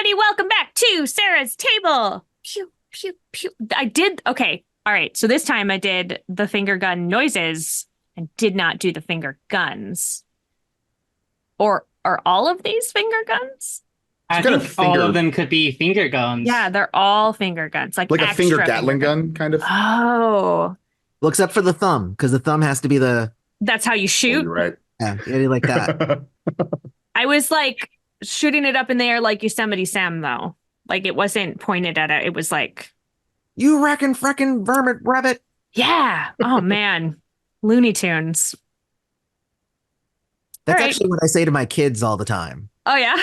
everybody, welcome back to Sarah's Table. Pew, pew, pew. Okay. All right. So this time I did the finger gun noises and did not do the finger guns. Or are all of these finger guns? I think all of them could be finger guns. Yeah, they're all finger guns. Like a finger Gatling gun, kind of. Oh. Well, except for the thumb, because the thumb has to be the... That's how you shoot? Oh, you're right. Yeah, like that. I was like shooting it up in the air like Yosemite Sam, though. Like it wasn't pointed at it. It was like... You reckon frickin' vermin rabbit. Yeah. Oh, man. Looney Tunes. That's actually what I say to my kids all the time. Oh, yeah?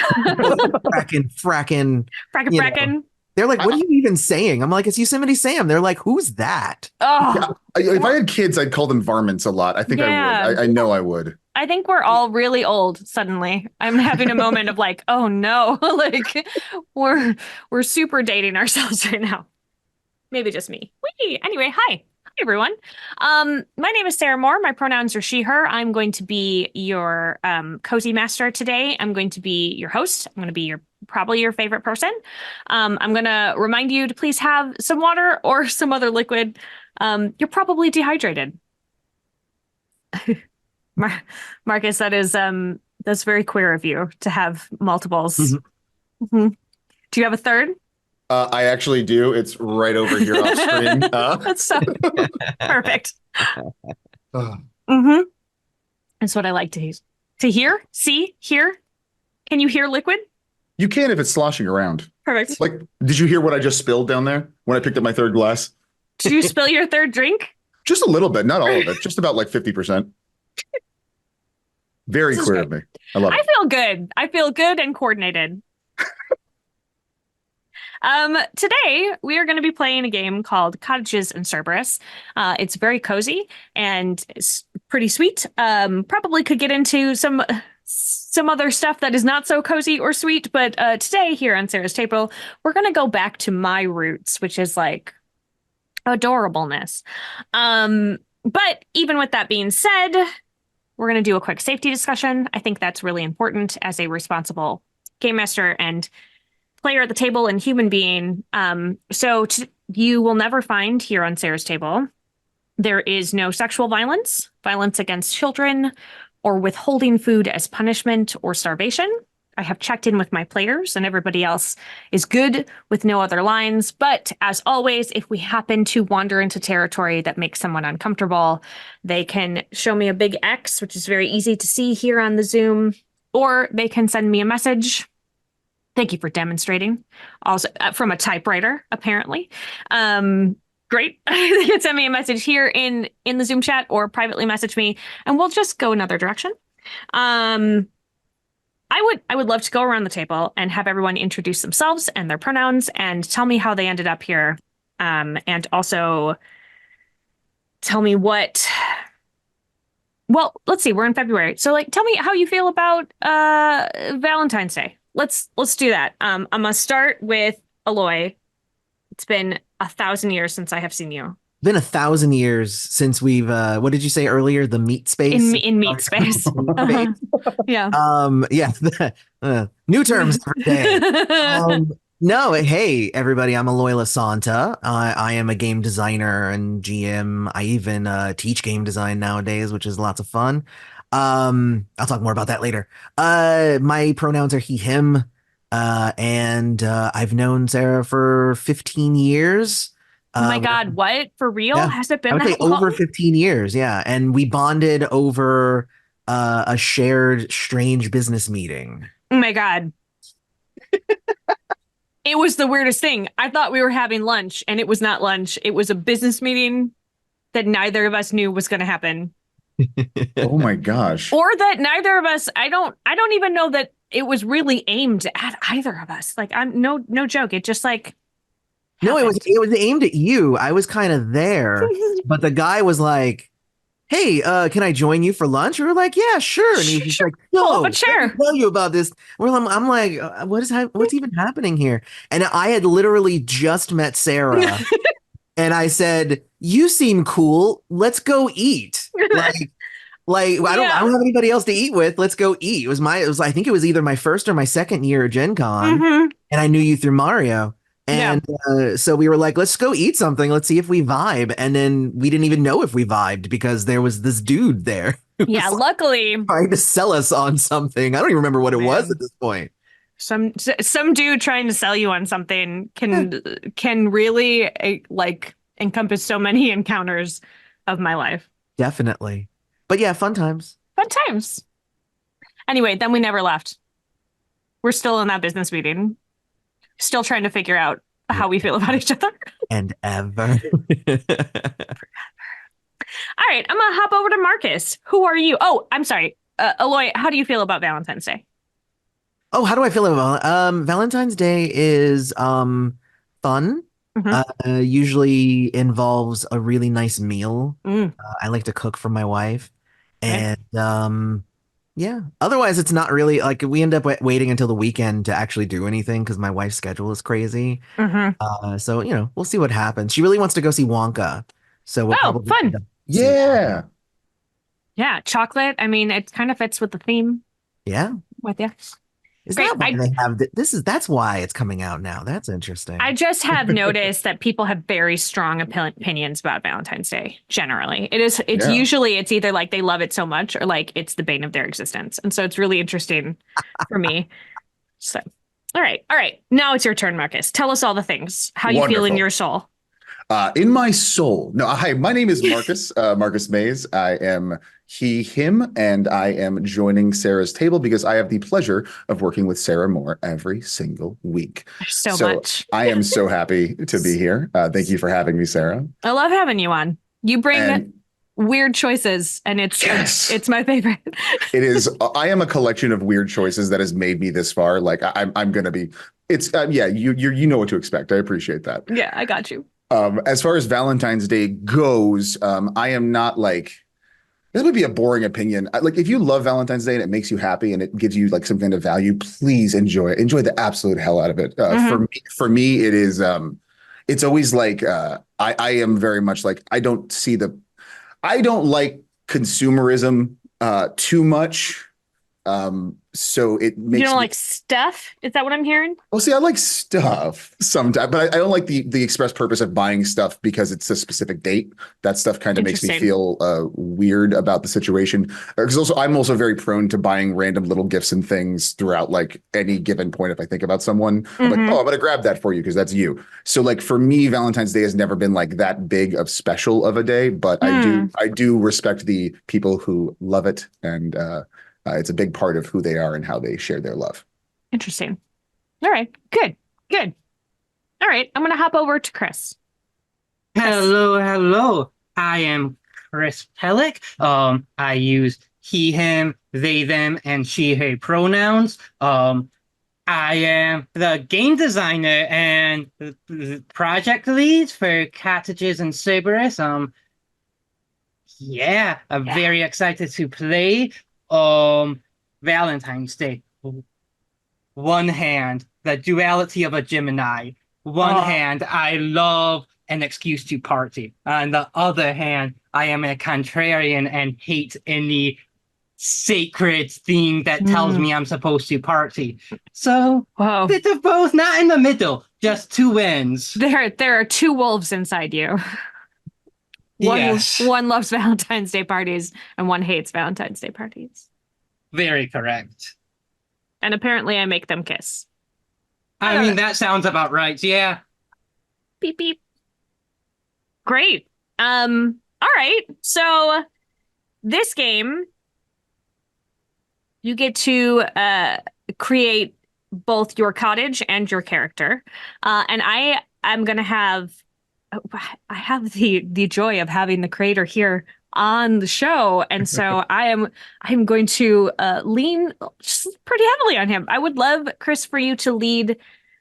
Frackin'. They're like, what are you even saying? I'm like, it's Yosemite Sam. They're like, who's that? Oh. Yeah, if I had kids, I'd call them varmints a lot. I think I would. I know I would. I think we're all really old suddenly. I'm having a moment of like, oh no, like we're super dating ourselves right now. Maybe just me. Whee! Anyway, hi. Hi, everyone. My name is Sarah Moore. My pronouns are she, her. I'm going to be your cozy master today. I'm going to be your host. I'm going to be probably your favorite person. I'm going to remind you to please have some water or some other liquid. You're probably dehydrated. Markus, that's very queer of you to have multiples. Mm-hmm. Mm-hmm. Do you have a third? I actually do. It's right over here off screen. That's so perfect. Mm-hmm. That's what I like to hear. See, hear. Can you hear liquid? You can if it's sloshing around. Perfect. Like, did you hear what I just spilled down there when I picked up my third glass? Did you spill your third drink? Just a little bit, not all of it. Just about like 50%. Very queer of me. I love it. I feel good. I feel good and coordinated. Today we are going to be playing a game called Cottages and Cerberus. It's very cozy and it's pretty sweet. Probably could get into some other stuff that is not so cozy or sweet, but today here on Sarah's Table, we're going to go back to my roots, which is like adorableness. But even with that being said, we're going to do a quick safety discussion. I think that's really important as a responsible game master and player at the table and human being. You will never find here on Sarah's Table, there is no sexual violence, violence against children, or withholding food as punishment or starvation. I have checked in with my players and everybody else is good with no other lines. But as always, if we happen to wander into territory that makes someone uncomfortable, they can show me a big X, which is very easy to see here on the Zoom, or they can send me a message. Thank you for demonstrating. Also from a typewriter, apparently. Great. They can send me a message here in the Zoom chat or privately message me, and we'll just go another direction. I would love to go around the table and have everyone introduce themselves and their pronouns and tell me how they ended up here. And also tell me well, let's see, we're in February. So like, tell me how you feel about Valentine's Day. Let's do that. I'm gonna start with Eloy. It's been 1,000 years since I have seen you. Been 1,000 years since we've what did you say earlier? The meat space? In meat space. Yeah. New terms every day. No, hey everybody, I'm Eloy LaSanta. I am a game designer and GM. I even teach game design nowadays, which is lots of fun. I'll talk more about that later. My pronouns are he, him, and I've known Sarah for 15 years. Oh my God, what? For real? Yeah. Has it been I would that say long? over 15 years, yeah. And we bonded over a shared strange business meeting. Oh my God. It was the weirdest thing. I thought we were having lunch, and it was not lunch. It was a business meeting that neither of us knew was going to happen. Oh my gosh. Or that neither of us, I don't even know that it was really aimed at either of us. Like, I'm no joke. It just like No, happened. it was aimed at you. I was kind of there, but the guy was like, "Hey, can I join you for lunch?" We were like, "Yeah, sure." And he was just like, Pull "No, up a chair. let me tell you about this." Well, I'm like, what's even happening here?" And I had literally just met Sarah, and I said, "You seem cool. Let's go eat." Like, Like I don't have anybody else to eat with. Let's go eat. I think it was either my first or my second year at Gen Con, Mm-hmm. and I knew you through Mario. Yeah. And so we were like, let's go eat something. Let's see if we vibe. And then we didn't even know if we vibed because there was this dude there who Yeah, was like, luckily, trying to sell us on something. I don't even remember what it was at this point. some dude trying to sell you on something can really like encompass so many encounters of my life. Definitely. But yeah, fun times. Fun times. Anyway, then we never left. We're still in that business meeting, still trying to figure out how we feel about each other. And ever. All right, I'm gonna hop over to Marcus. Who are you? Oh, I'm sorry. Eloy, how do you feel about Valentine's Day? Oh, how do I feel about Valentine's Day is fun. Mm-hmm. Usually involves a really nice meal. Mm, I like to cook for my wife. okay. And yeah, otherwise it's not really like we end up waiting until the weekend to actually do anything because my wife's schedule is crazy. Mm-hmm. So we'll see what happens. She really wants to go see Wonka. So we'll Oh, probably end fun. up seeing Yeah. Wonka. Yeah, chocolate. I mean, it kind of fits with the theme Yeah. with you. Is Great. that why they have that's why it's coming out now. That's interesting. I just have noticed that people have very strong opinions about Valentine's Day. Generally, it's Yeah. usually it's either like they love it so much or like it's the bane of their existence, and so it's really interesting for me. So, all right. Now it's your turn, Marcus. Tell us all the things. How you feel in Wonderful. your soul. In my soul. No, hi, my name is Markus, Markus Maes. I am he, him, and I am joining Sarah's table because I have the pleasure of working with Sarah Moore every single week. There's so much. I am so happy to be here. Thank you for having me, Sarah. I love having you on. You bring And weird choices, and yes, it's my favorite. it is. I am a collection of weird choices that has made me this far. Like I'm gonna be. It's yeah. You know what to expect. I appreciate that. Yeah, I got you. As far as Valentine's Day goes, I am not like, this would be a boring opinion. Like if you love Valentine's Day and it makes you happy and it gives you like some kind of value, please enjoy it. Enjoy the absolute hell out of it. For me, it is, it's always like, I am very much like, I don't like consumerism, too much. So it makes You don't like stuff? Is that what I'm hearing? well, see, I like stuff sometimes, but I don't like the express purpose of buying stuff because it's a specific date. That stuff kind of makes me feel weird about the situation. Because also, I'm also very prone to buying random little gifts and things throughout like any given point. If I think about someone, I'm like, oh, I'm gonna grab that for you because that's you. So like for me, Valentine's Day has never been like that big of special of a day, but I do respect the people who love it and it's a big part of who they are and how they share their love. Interesting. All right. Good. All right. I'm going to hop over to Chris. Hello. I am Chris Pelech. I use he, him, they, them, and she, her pronouns. I am the game designer and the project lead for Cottages and Cerberus. I'm very excited to play. Valentine's Day. One hand, the duality of a Gemini. One hand, I love an excuse to party. On the other hand, I am a contrarian and hate any sacred thing that tells me I'm supposed to party. So, bit of both, not in the middle, just two ends. There are two wolves inside you. One loves Valentine's Day parties and one hates Valentine's Day parties. Very correct. And apparently I make them kiss. I mean, that sounds about right. Yeah. Beep, beep. Great. All right. So this game, you get to create both your cottage and your character. And I'm going to have the joy of having the creator here on the show, and so I'm going to lean just pretty heavily on him. I would love, Chris, for you to lead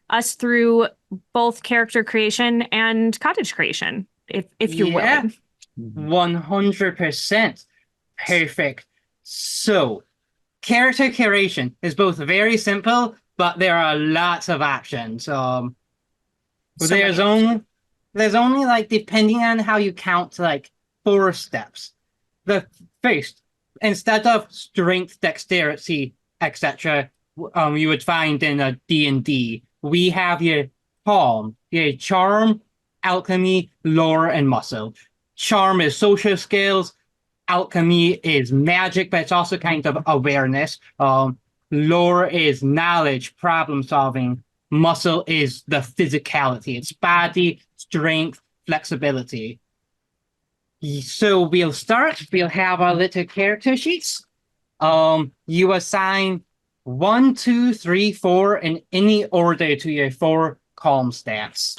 us through both character creation and cottage creation, if you're willing. 100%. Perfect. So, character creation is both very simple, but there are lots of options. There's only like, depending on how you count, like 4 steps. The first, instead of strength, dexterity, etc., you would find in a D&D, we have your charm, alchemy, lore, and muscle. Charm is social skills. Alchemy is magic, but it's also kind of awareness. Lore is knowledge, problem solving. Muscle is the physicality. It's body, strength, flexibility. So we'll start. We'll have our little character sheets. You assign 1, 2, 3, 4 in any order to your 4 calm stats.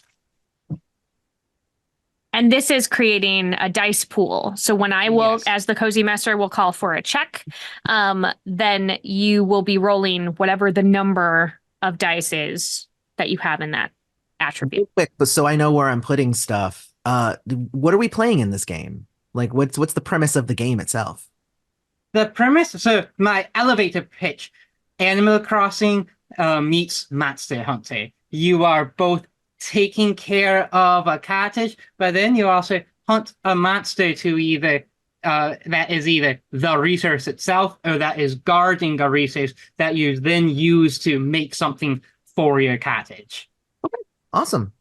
And this is creating a dice pool. So when I will, Yes. as the cozy master, will call for a check, then you will be rolling whatever the number of dice is that you have in that attribute. Real quick, but so I know where I'm putting stuff. What are we playing in this game? Like, what's the premise of the game itself? The premise, so my elevator pitch, Animal Crossing meets Monster Hunter. You are both taking care of a cottage, but then you also hunt a monster to either that is either the resource itself or that is guarding a resource that you then use to make something for your cottage. Awesome.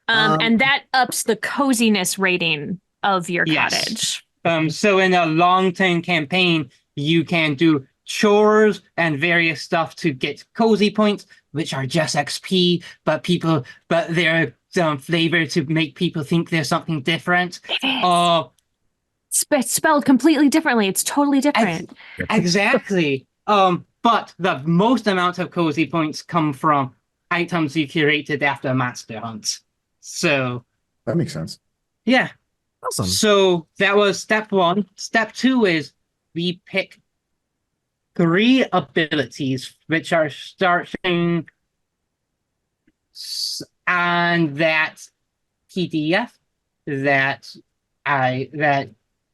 And that ups the coziness rating of your Yes. cottage. So in a long-term campaign, you can do chores and various stuff to get cozy points, which are just XP, but they're flavored to make people think there's something different. Spelled completely differently. It's totally different. Exactly. But the most amount of cozy points come from items you curated after master hunts. So That makes sense. yeah. Awesome. So that was step 1. Step 2 is we pick 3 abilities, which are starting on that PDF that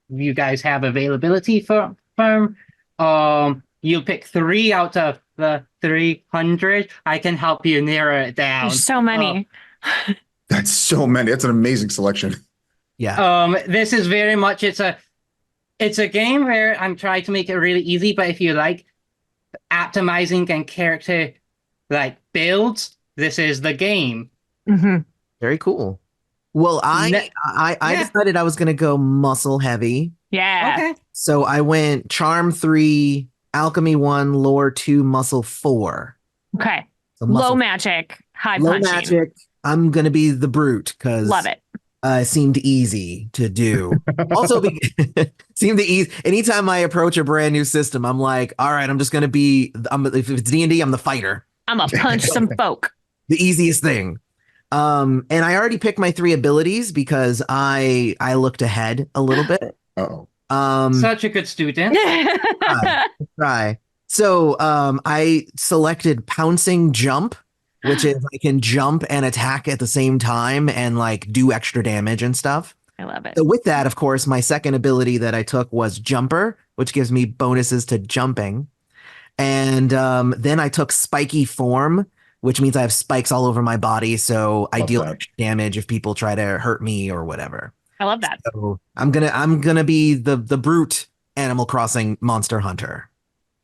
you guys have availability from. You'll pick 3 out of the 300. I can help you narrow it down. There's so many. That's so many. That's an amazing selection. Yeah. This is very much it's a game where I'm trying to make it really easy, but if you like optimizing and character like builds, this is the game. Mm-hmm. Very cool. Well, I decided I was gonna go muscle heavy. Yeah. Okay. So I went charm 3, alchemy 1, lore 2, muscle 4. Okay. So Low magic, high low punching. magic. I'm gonna be the brute because Love it. It seemed easy to do. Also, seemed easy. Anytime I approach a brand new system, I'm like, all right, I'm just gonna be. If it's D&D, I'm the fighter. I'm gonna punch some folk. The easiest thing. And I already picked my 3 abilities because I looked ahead a little bit. Uh-oh. Such a good student. Try. So I selected pouncing jump, which is I can jump and attack at the same time and like do extra damage and stuff. I love it. So with that, of course, my second ability that I took was jumper, which gives me bonuses to jumping. And then I took spiky form, which means I have spikes all over my body, so I deal extra damage if people try to hurt me or whatever. I love that. So I'm gonna be the brute Animal Crossing monster hunter.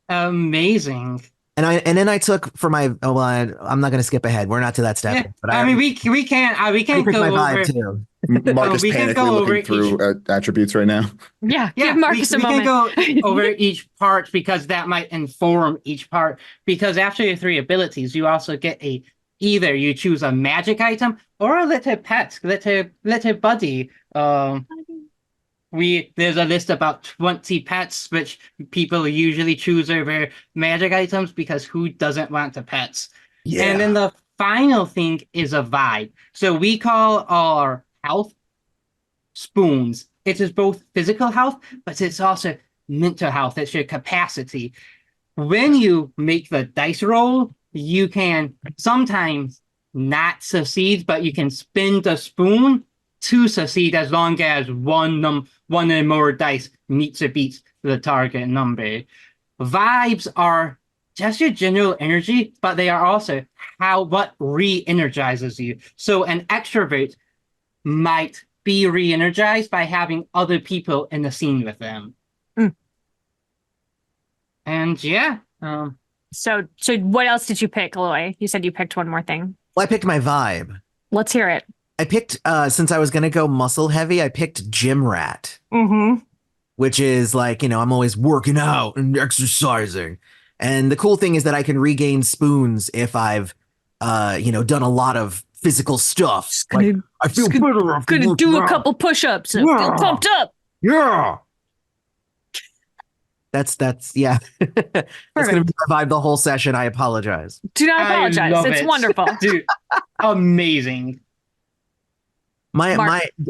Amazing. And then I took for my I'm not gonna skip ahead. We're not to that step. Yeah, But I mean we can't go over. Too. Marcus we can panically go over looking through attributes right now. Yeah. Yeah, Give Marcus a moment. can go over each part because that might inform each part. Because after your 3 abilities, you also get either you choose a magic item or a little pet, little buddy. There's a list about 20 pets, which people usually choose over magic items because who doesn't want the pets? Yeah. And then the final thing is a vibe. So we call our health spoons. It is both physical health, but it's also mental health. It's your capacity. When you make the dice roll, you can sometimes not succeed, but you can spin the spoon to succeed as long as one or more dice meets or beats the target number. Vibes are just your general energy, but they are also what re-energizes you. So an extrovert might be re-energized by having other people in the scene with them. And yeah, So what else did you pick, Eloy? You said you picked one more thing. Well, I picked my vibe. Let's hear it. I picked since I was gonna go muscle heavy, I picked gym rat, Mm-hmm. which is like, I'm always working out and exercising. And the cool thing is that I can regain spoons if I've done a lot of physical stuff. Like I feel better after Gonna working do a out. couple push-ups and feel pumped up. Yeah. That's yeah. That's gonna be my vibe the whole session. I apologize. Do not I apologize. love It's it. wonderful. Dude, amazing. My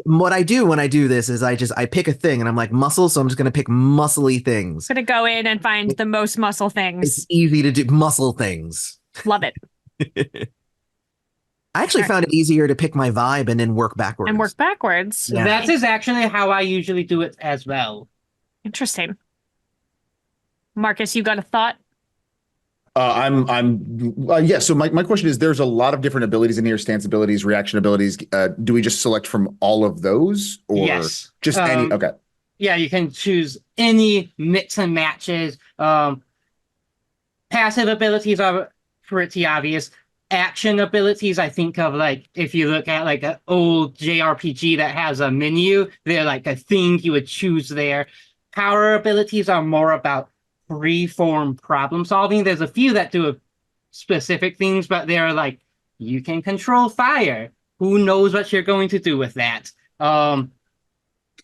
what I do when I do this is I pick a thing and I'm like muscle, so I'm just gonna pick muscly things. Gonna go in and find the most muscle things. It's easy to do muscle things. Love it. I actually found it easier to pick my vibe and then work backwards. And work backwards. Yeah. That is actually how I usually do it as well. Interesting. Marcus, you got a thought? Yeah. So my question is, there's a lot of different abilities in here, stance abilities, reaction abilities. Do we just select from all of those, or Yes. just any? Okay. Yeah, you can choose any mix and matches. Passive abilities are pretty obvious. Action abilities, I think of like if you look at like an old JRPG that has a menu, they're like a thing you would choose there. Power abilities are more about free-form problem solving. There's a few that do specific things, but they're like, you can control fire. Who knows what you're going to do with that?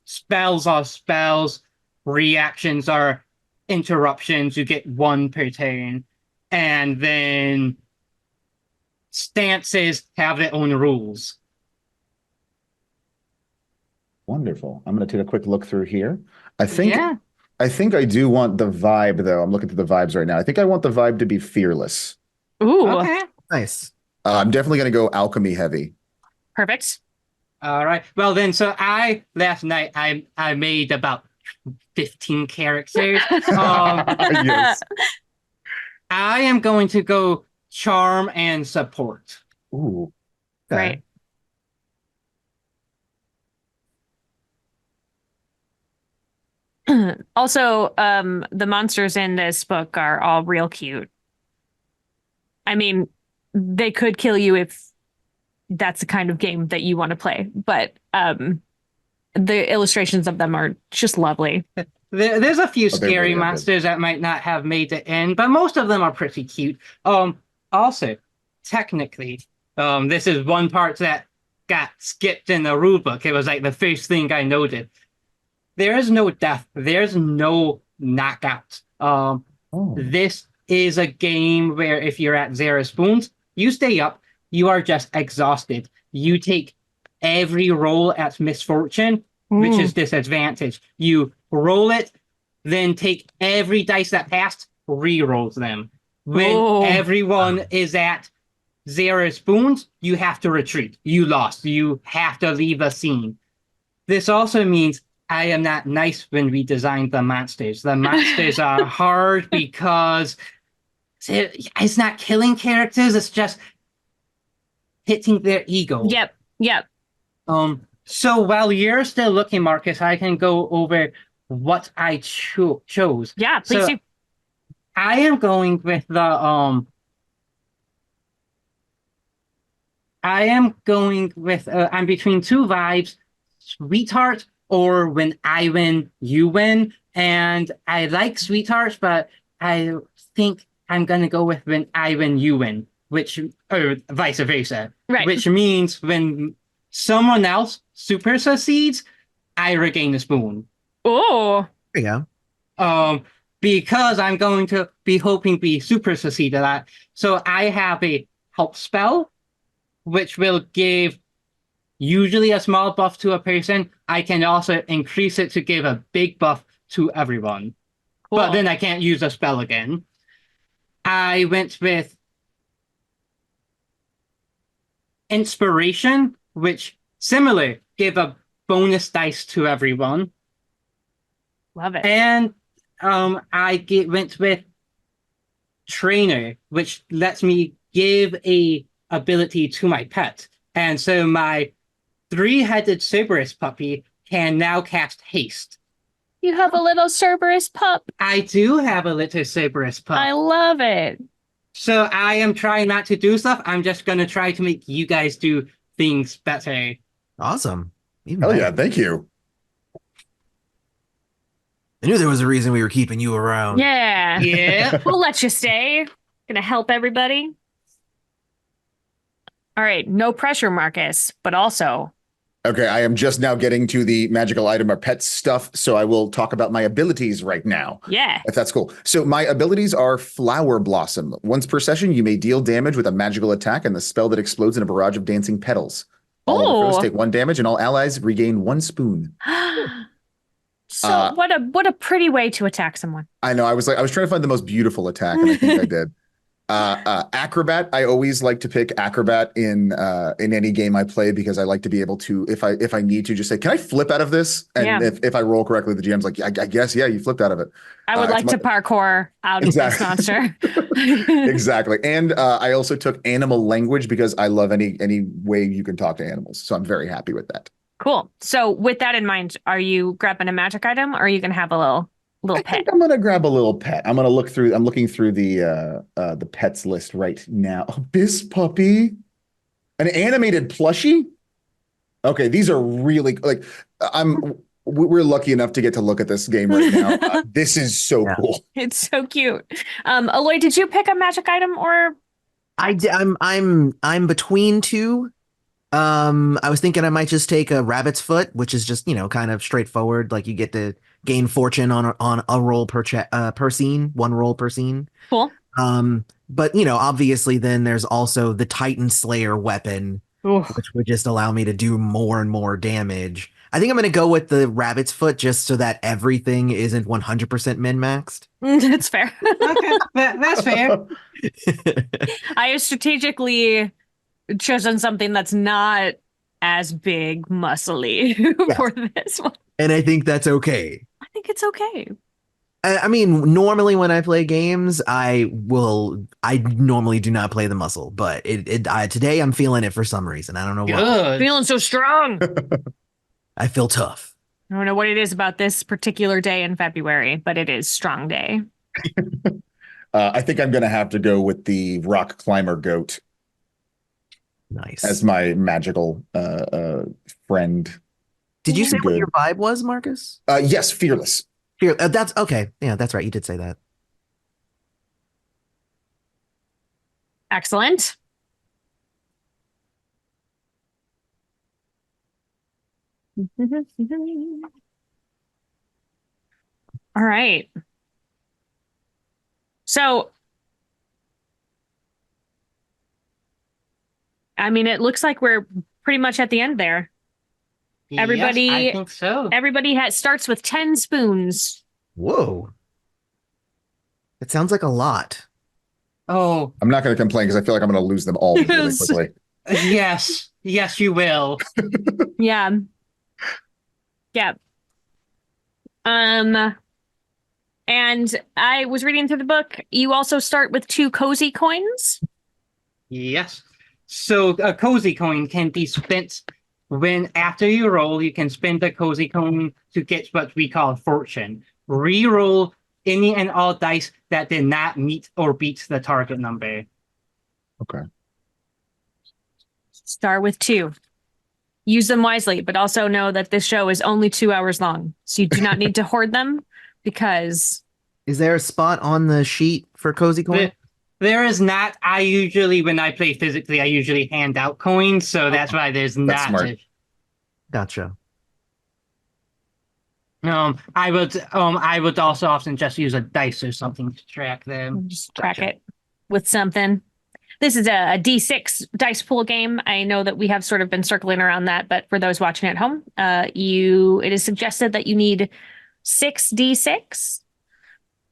Spells are spells. Reactions are interruptions. You get one per turn. And then stances have their own rules. Wonderful. I'm going to take a quick look through here. I think Yeah. I do want the vibe, though. I'm looking through the vibes right now. I think I want the vibe to be fearless. Ooh, Okay. Nice. I'm definitely going to go alchemy heavy. perfect. All right. Well, then, so last night I made about 15 characters. Yes. I am going to go charm and support. Ooh. Okay. Right. Also, the monsters in this book are all real cute. I mean, they could kill you if that's the kind of game that you want to play, but the illustrations of them are just lovely. There's a few they're scary really good. monsters that might not have made it in, but most of them are pretty cute. Also, technically, this is one part that got skipped in the rulebook. It was like the first thing I noted. There is no death. There's no knockout. This is a game where if you're at 0 spoons, you stay up. You are just exhausted. You take every roll at misfortune, which is disadvantage. You roll it, then take every dice that passed, re-rolls them. When everyone is at 0 spoons, you have to retreat. You lost. You have to leave the scene. This also means I am not nice when we designed the monsters. The monsters are hard because it's not killing characters. It's just hitting their ego. Yep. So while you're still looking, Marcus, I can go over what I chose. Yeah, please do. I am going with the I'm between two vibes, sweetheart or when I win, you win. And I like sweethearts, but I think I'm gonna go with when I win, you win, or vice versa. Right. Which means when someone else super succeeds, I regain the spoon. Oh, There you go. Because I'm going to be hoping we super succeed a lot. So I have a help spell, which will give usually a small buff to a person. I can also increase it to give a big buff to everyone. cool. But then I can't use a spell again. I went with inspiration, which similar, give a bonus dice to everyone. Love it. And went with trainer, which lets me give a ability to my pet. And so my 3-headed Cerberus puppy can now cast haste. You have a little Cerberus pup. I do have a little Cerberus pup. I love it. So I am trying not to do stuff. I'm just going to try to make you guys do things better. Awesome. Even Hell better. yeah, thank you. I knew there was a reason we were keeping you around. Yeah. Yeah. We'll let you stay. Gonna help everybody. All right, no pressure, Marcus, but also. Okay, I am just now getting to the magical item or pet stuff, so I will talk about my abilities right now. Yeah. If that's cool. So my abilities are Flower Blossom. Once per session, you may deal damage with a magical attack and the spell that explodes in a barrage of dancing petals. All other foes take 1 damage and all allies regain 1 spoon. So what a pretty way to attack someone. I know. I was trying to find the most beautiful attack, and I think I did. Acrobat. I always like to pick Acrobat in any game I play because I like to be able to, if I need to, just say, "Can I flip out of this?" And if I roll correctly, the GM's like, "I guess, yeah, you flipped out of it." I would like to parkour out of this monster. Exactly. And I also took Animal Language because I love any way you can talk to animals. So I'm very happy with that. Cool. So with that in mind, are you grabbing a magic item, or are you gonna have a little I pet? think I'm gonna grab a little pet. I'm looking through the pets list right now. Abyss puppy, an animated plushie. Okay, these are really like we're lucky enough to get to look at this game right now. This is so cool. It's so cute. Eloy, did you pick a magic item or? I'm between two. I was thinking I might just take a rabbit's foot, which is just, kind of straightforward. Like you get to gain fortune on a roll per scene, 1 roll per scene. Cool. But obviously then there's also the Titan Slayer weapon, which would just allow me to do more and more damage. I think I'm going to go with the rabbit's foot just so that everything isn't 100% min-maxed. That's fair. Okay, that's fair. I have strategically chosen something that's not as big muscly for this one. And I think that's okay. I think it's okay. I mean, normally when I play games, I normally do not play the muscle, but today I'm feeling it for some reason. I don't know why. Feeling so strong. I feel tough. I don't know what it is about this particular day in February, but it is strong day. I think I'm going to have to go with the rock climber goat. Nice. As my magical friend. Did you say what your vibe was, Marcus? Yes, fearless. That's okay. Yeah, that's right. You did say that. Excellent. All right. So, I mean, it looks like we're pretty much at the end there. Everybody, yes, I think so. Everybody starts with 10 spoons. Whoa. It sounds like a lot. Oh. I'm not going to complain because I feel like I'm going to lose them all really quickly. Yes, you will. Yeah. Yeah. And I was reading through the book. You also start with 2 cozy coins. Yes. So a cozy coin can be spent when after you roll, you can spend the cozy coin to get what we call fortune. Reroll any and all dice that did not meet or beat the target number. Okay. Start with 2. Use them wisely, but also know that this show is only 2 hours long. So you do not need to hoard them because... Is there a spot on the sheet for cozy coin? There is not. I usually, when I play physically, I usually hand out coins, so that's why there's not. Smart. Gotcha. I would also often just use a dice or something to track them. Just track it with something. This is a D6 dice pool game. I know that we have sort of been circling around that, but for those watching at home, it is suggested that you need 6 D6.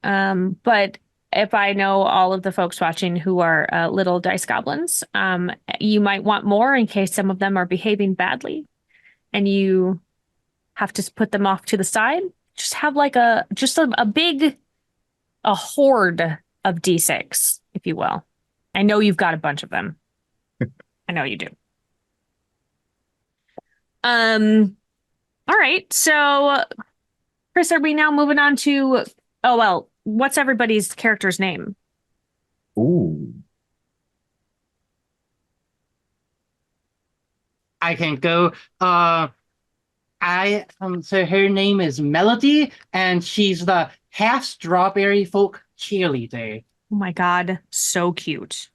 But if I know all of the folks watching who are little dice goblins, you might want more in case some of them are behaving badly and you have to put them off to the side. Just have like a hoard of D6, if you will. I know you've got a bunch of them. I know you do. All right. So Chris, are we now moving on to, oh, well, what's everybody's character's name? Ooh. I can go. So her name is Melody, and she's the half strawberry folk cheerleader. Oh my God, so cute.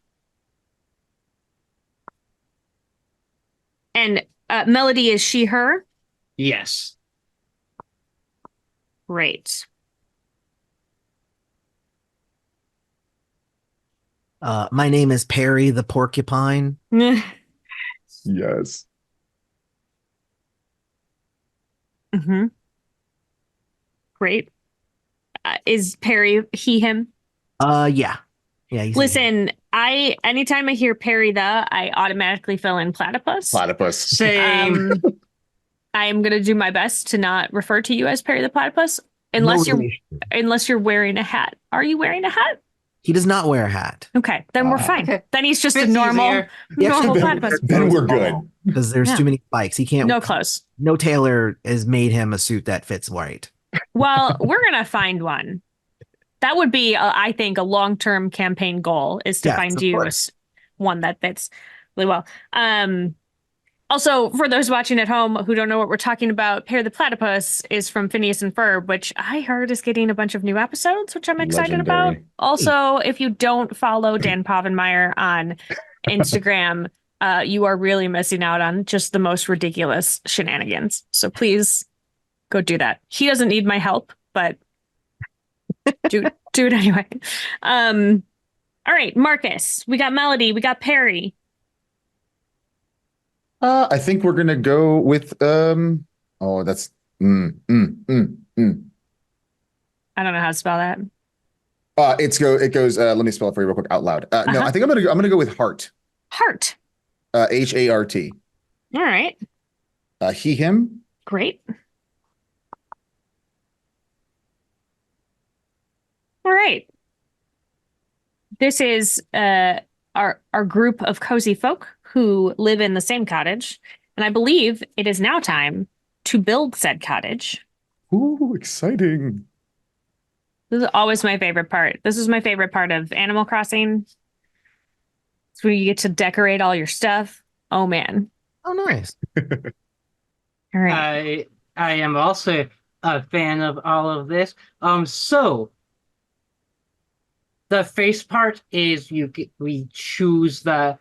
And Melody, is she her? Yes. Great. My name is Perry the porcupine. Yes. Mm-hmm. Great. Is Perry he, him? Yeah. Yeah. Listen, anytime I hear Perry I automatically fill in platypus. Platypus. Same. I'm gonna do my best to not refer to you as Perry the platypus unless you're wearing a hat. Are you wearing a hat? He does not wear a hat. Okay, then we're fine. Okay. Then he's just Fits a normal platypus. Then we're good. Because there's too many spikes. He can't. No clothes. No tailor has made him a suit that fits right. Well, we're gonna find one. That would be, I think, a long-term campaign goal is to find you one that fits really well. Also, for those watching at home who don't know what we're talking about, Perry the Platypus is from Phineas and Ferb, which I heard is getting a bunch of new episodes, which I'm excited about. Also, if you don't follow Dan Povenmire on Instagram, you are really missing out on just the most ridiculous shenanigans. So please go do that. He doesn't need my help, but do it anyway. All right, Marcus, we got Melody, we got Perry. I think we're gonna go with that's I don't know how to spell that. it goes let me spell it for you real quick out loud. No, I think I'm gonna go with Hart. Hart. Hart. All right. He, him. Great. All right. This is our group of cozy folk who live in the same cottage, and I believe it is now time to build said cottage. Ooh, exciting. This is always my favorite part. This is my favorite part of Animal Crossing. It's where you get to decorate all your stuff. Oh, man. Oh, nice. All right. I am also a fan of all of this. So the first part is we choose the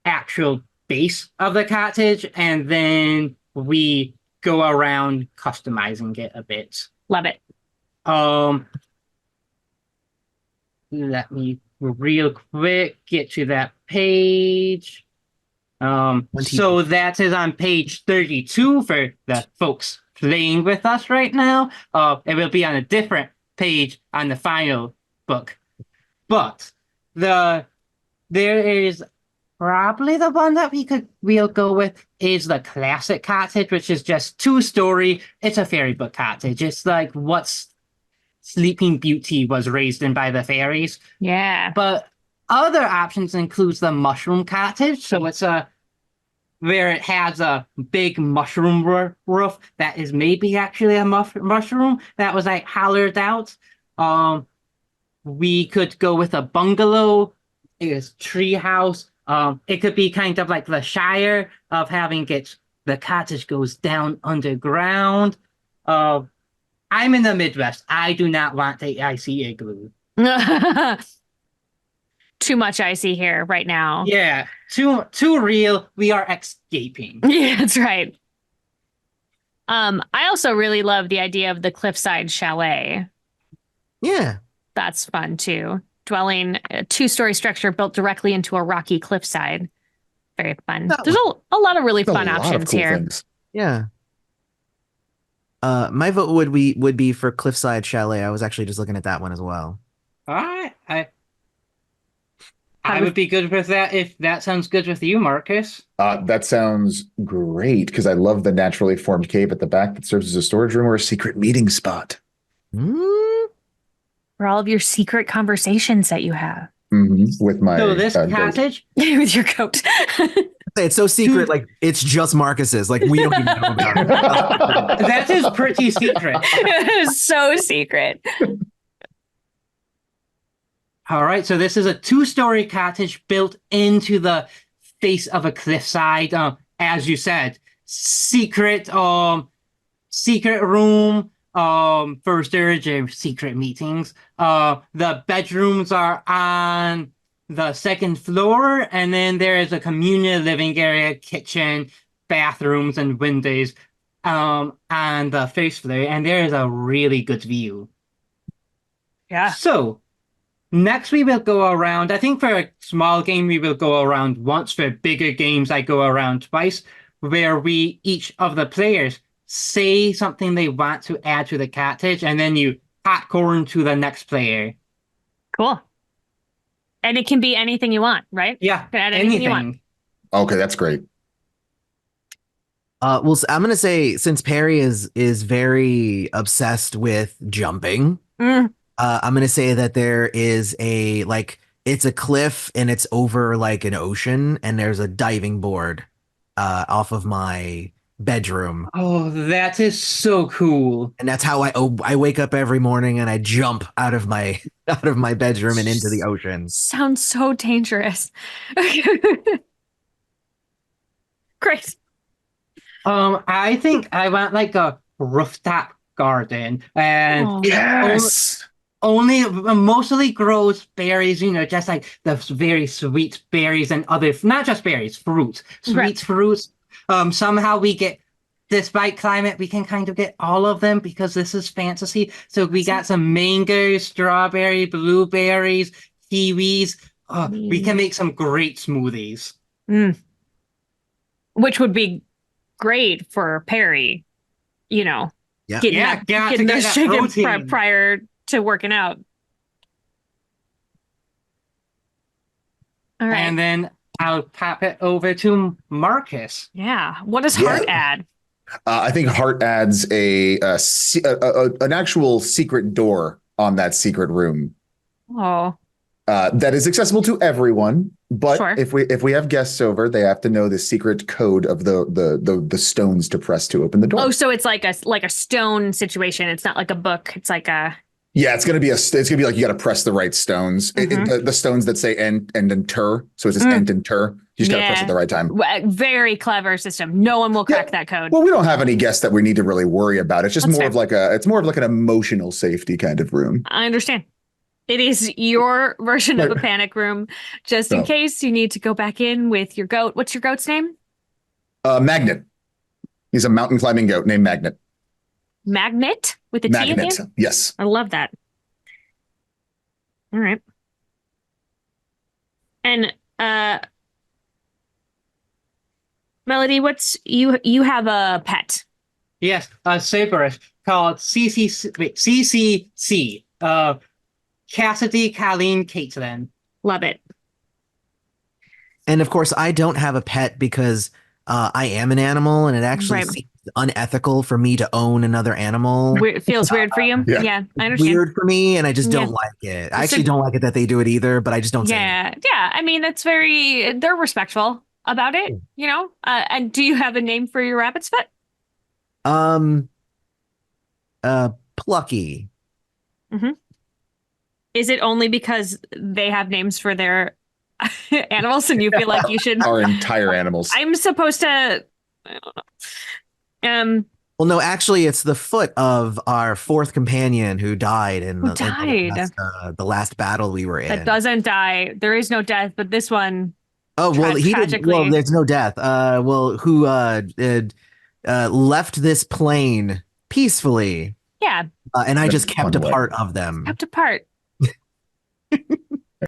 actual base of the cottage, and then we go around customizing it a bit. Love it. Let me real quick get to that page. So that is on page 32 for the folks playing with us right now. It will be on a different page on the final book. But there is probably the one that we'll go with is the classic cottage, which is just 2-story. It's a fairy book cottage. It's like what's Sleeping Beauty was raised in by the fairies. Yeah. But other options includes the mushroom cottage. So it's where it has a big mushroom roof that is maybe actually a mushroom that was like hollowed out. We could go with a bungalow. It is tree house. It could be kind of like the Shire of having the cottage goes down underground. I'm in the Midwest. I do not want the icy igloo. Too much icy here right now. Yeah, too real. We are escaping. Yeah, that's right. I also really love the idea of the cliffside chalet. Yeah. That's fun too. Dwelling, a 2-story structure built directly into a rocky cliffside. Very fun. There's a lot of really fun options cool here. Things. Yeah. My vote would be for Cliffside Chalet. I was actually just looking at that one as well. All right. I would be good with that if that sounds good with you, Marcus. That sounds great because I love the naturally formed cave at the back that serves as a storage room or a secret meeting spot. For all of your secret conversations that you have. With my this cottage with your coat. It's so secret, like it's just Marcus's. Like we don't even know about it. That is pretty secret. So secret. All right, so this is a 2-story cottage built into the face of a cliffside. As you said, secret room, for storage, secret meetings. The bedrooms are on the second floor, and then there is a communal living area, kitchen, bathrooms, and windows on the first floor, and there is a really good view. Yeah. So next we will go around. I think for a small game we will go around once. For bigger games I go around twice, where we each of the players say something they want to add to the cottage, and then you popcorn to the next player. Cool. And it can be anything you want, right? Yeah, You can add anything you want. Okay, that's great. Well, I'm gonna say since Perry is very obsessed with jumping, I'm gonna say that there is it's a cliff and it's over like an ocean, and there's a diving board off of my bedroom. Oh, that is so cool. And that's how I wake up every morning and I jump out of my bedroom and into the ocean. Sounds so dangerous. Great. I think I want like a rooftop garden, and Yes. only mostly grows berries, just like the very sweet berries and other, not just berries, fruits, sweet fruits. Somehow we get, despite climate, we can kind of get all of them because this is fantasy. So we got some mangoes, strawberry, blueberries, kiwis. We can make some great smoothies. Which would be great for Perry, getting those chickens prior to working out. All right. And then I'll pop it over to Marcus. Yeah. What does Heart add? I think Heart adds an actual secret door on that secret room. Oh. That is accessible to everyone, but Sure. if we have guests over, they have to know the secret code of the stones to press to open the door. Oh, so it's like a stone situation. It's not like a book. It's like a. Yeah, it's gonna be like you got to press the right stones. The stones that say end and tur. So it's just end and tur. You just got to press it at the right time. Very clever system. No one will crack that code. Well, we don't have any guests that we need to really worry about. It's just more of like an emotional safety kind of room. I understand. It is your version of a panic room, just in case you need to go back in with your goat. What's your goat's name? Magnet. He's a mountain climbing goat named Magnet. Magnet with a T at the end? Yes. I love that. All right. And Melody, you have a pet? Yes, a Cerberus called CCC. Cassidy, Colleen, Caitlin. Love it. And of course, I don't have a pet because I am an animal, and it actually seems unethical for me to own another animal. It feels weird for you? Yeah, I understand. Weird for me, and I just don't like it. I actually don't like it that they do it either, but I just don't say it. Yeah. I mean, they're respectful about it, And do you have a name for your rabbit's foot? Plucky. Mm-hmm. Is it only because they have names for their animals and you feel like you should? Our entire animals. I'm supposed to. I don't know. Well, no, actually, it's the foot of our fourth companion who died in the last battle we were in. That doesn't die. There is no death, but this one. Oh well, he didn't. Well, there's no death. Who left this plane peacefully? Yeah. And I just kept a part of them. Kept a part.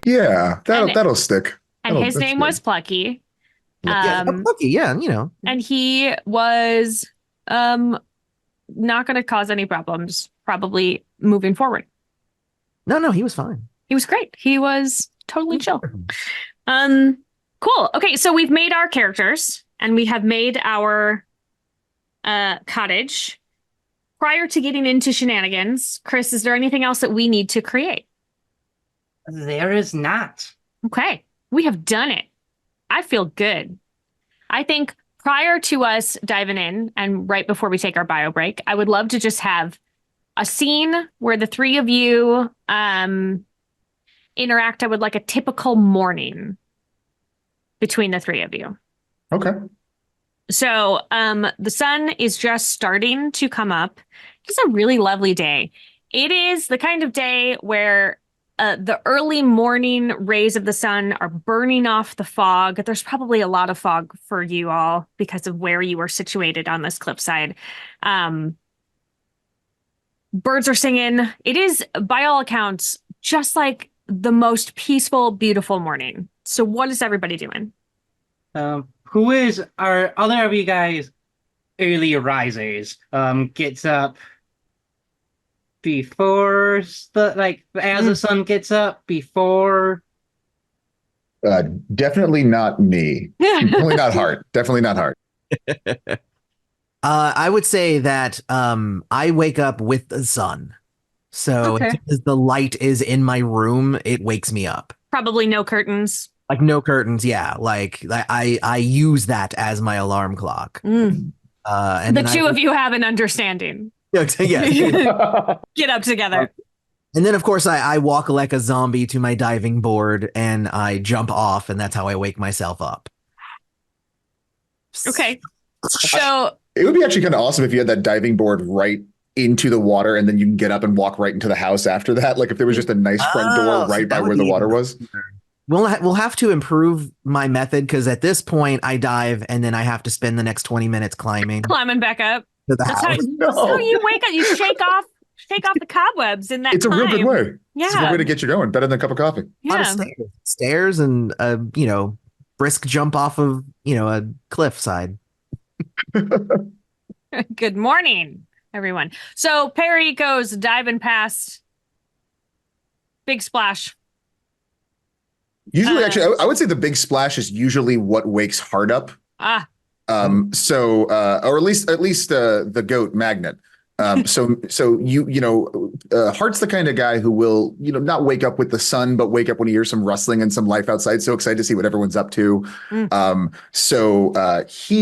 Yeah, that'll stick. And his name was Plucky. Plucky, yeah, And he was not going to cause any problems, probably moving forward. No, he was fine. He was great. He was totally chill. Cool. Okay, so we've made our characters and we have made our cottage. Prior to getting into shenanigans, Chris, is there anything else that we need to create? There is not. Okay, we have done it. I feel good. I think prior to us diving in and right before we take our bio break, I would love to just have a scene where the three of you interact. I would like a typical morning between the three of you. Okay. So the sun is just starting to come up. It's a really lovely day. It is the kind of day where the early morning rays of the sun are burning off the fog. There's probably a lot of fog for you all because of where you are situated on this cliffside. Birds are singing. It is, by all accounts, just like the most peaceful, beautiful morning. So what is everybody doing? Are other of you guys early risers? Gets up before as the sun gets up before. Definitely not me. Definitely not Hart. Definitely not Hart. I would say that I wake up with the sun. So Okay. as the light is in my room, it wakes me up. Probably no curtains. Like no curtains, yeah. Like I use that as my alarm clock. Mm. And The two of you have an understanding. yes. Get up together. And then of course I walk like a zombie to my diving board and I jump off, and that's how I wake myself up. Okay. So It would be actually kind of awesome if you had that diving board right into the water, and then you can get up and walk right into the house after that. Like if there was just a nice front door so right by that would where the be water was. We'll have to improve my method, because at this point I dive and then I have to spend the next 20 minutes climbing back up. to the That's how, house. that's how you wake up. You shake off the cobwebs in that It's a real good time. way. It's a good Yeah. way to get you going. Better than a cup of coffee. A lot of Yeah. stairs and brisk jump off of a cliffside. Good morning, everyone. So Perry goes diving past. Big splash. Usually, actually, I would say the big splash is usually what wakes Hart up. Ah, Or at least the goat Magnet. So Hart's the kind of guy who will, not wake up with the sun, but wake up when he hears some rustling and some life outside. So excited to see what everyone's up to. He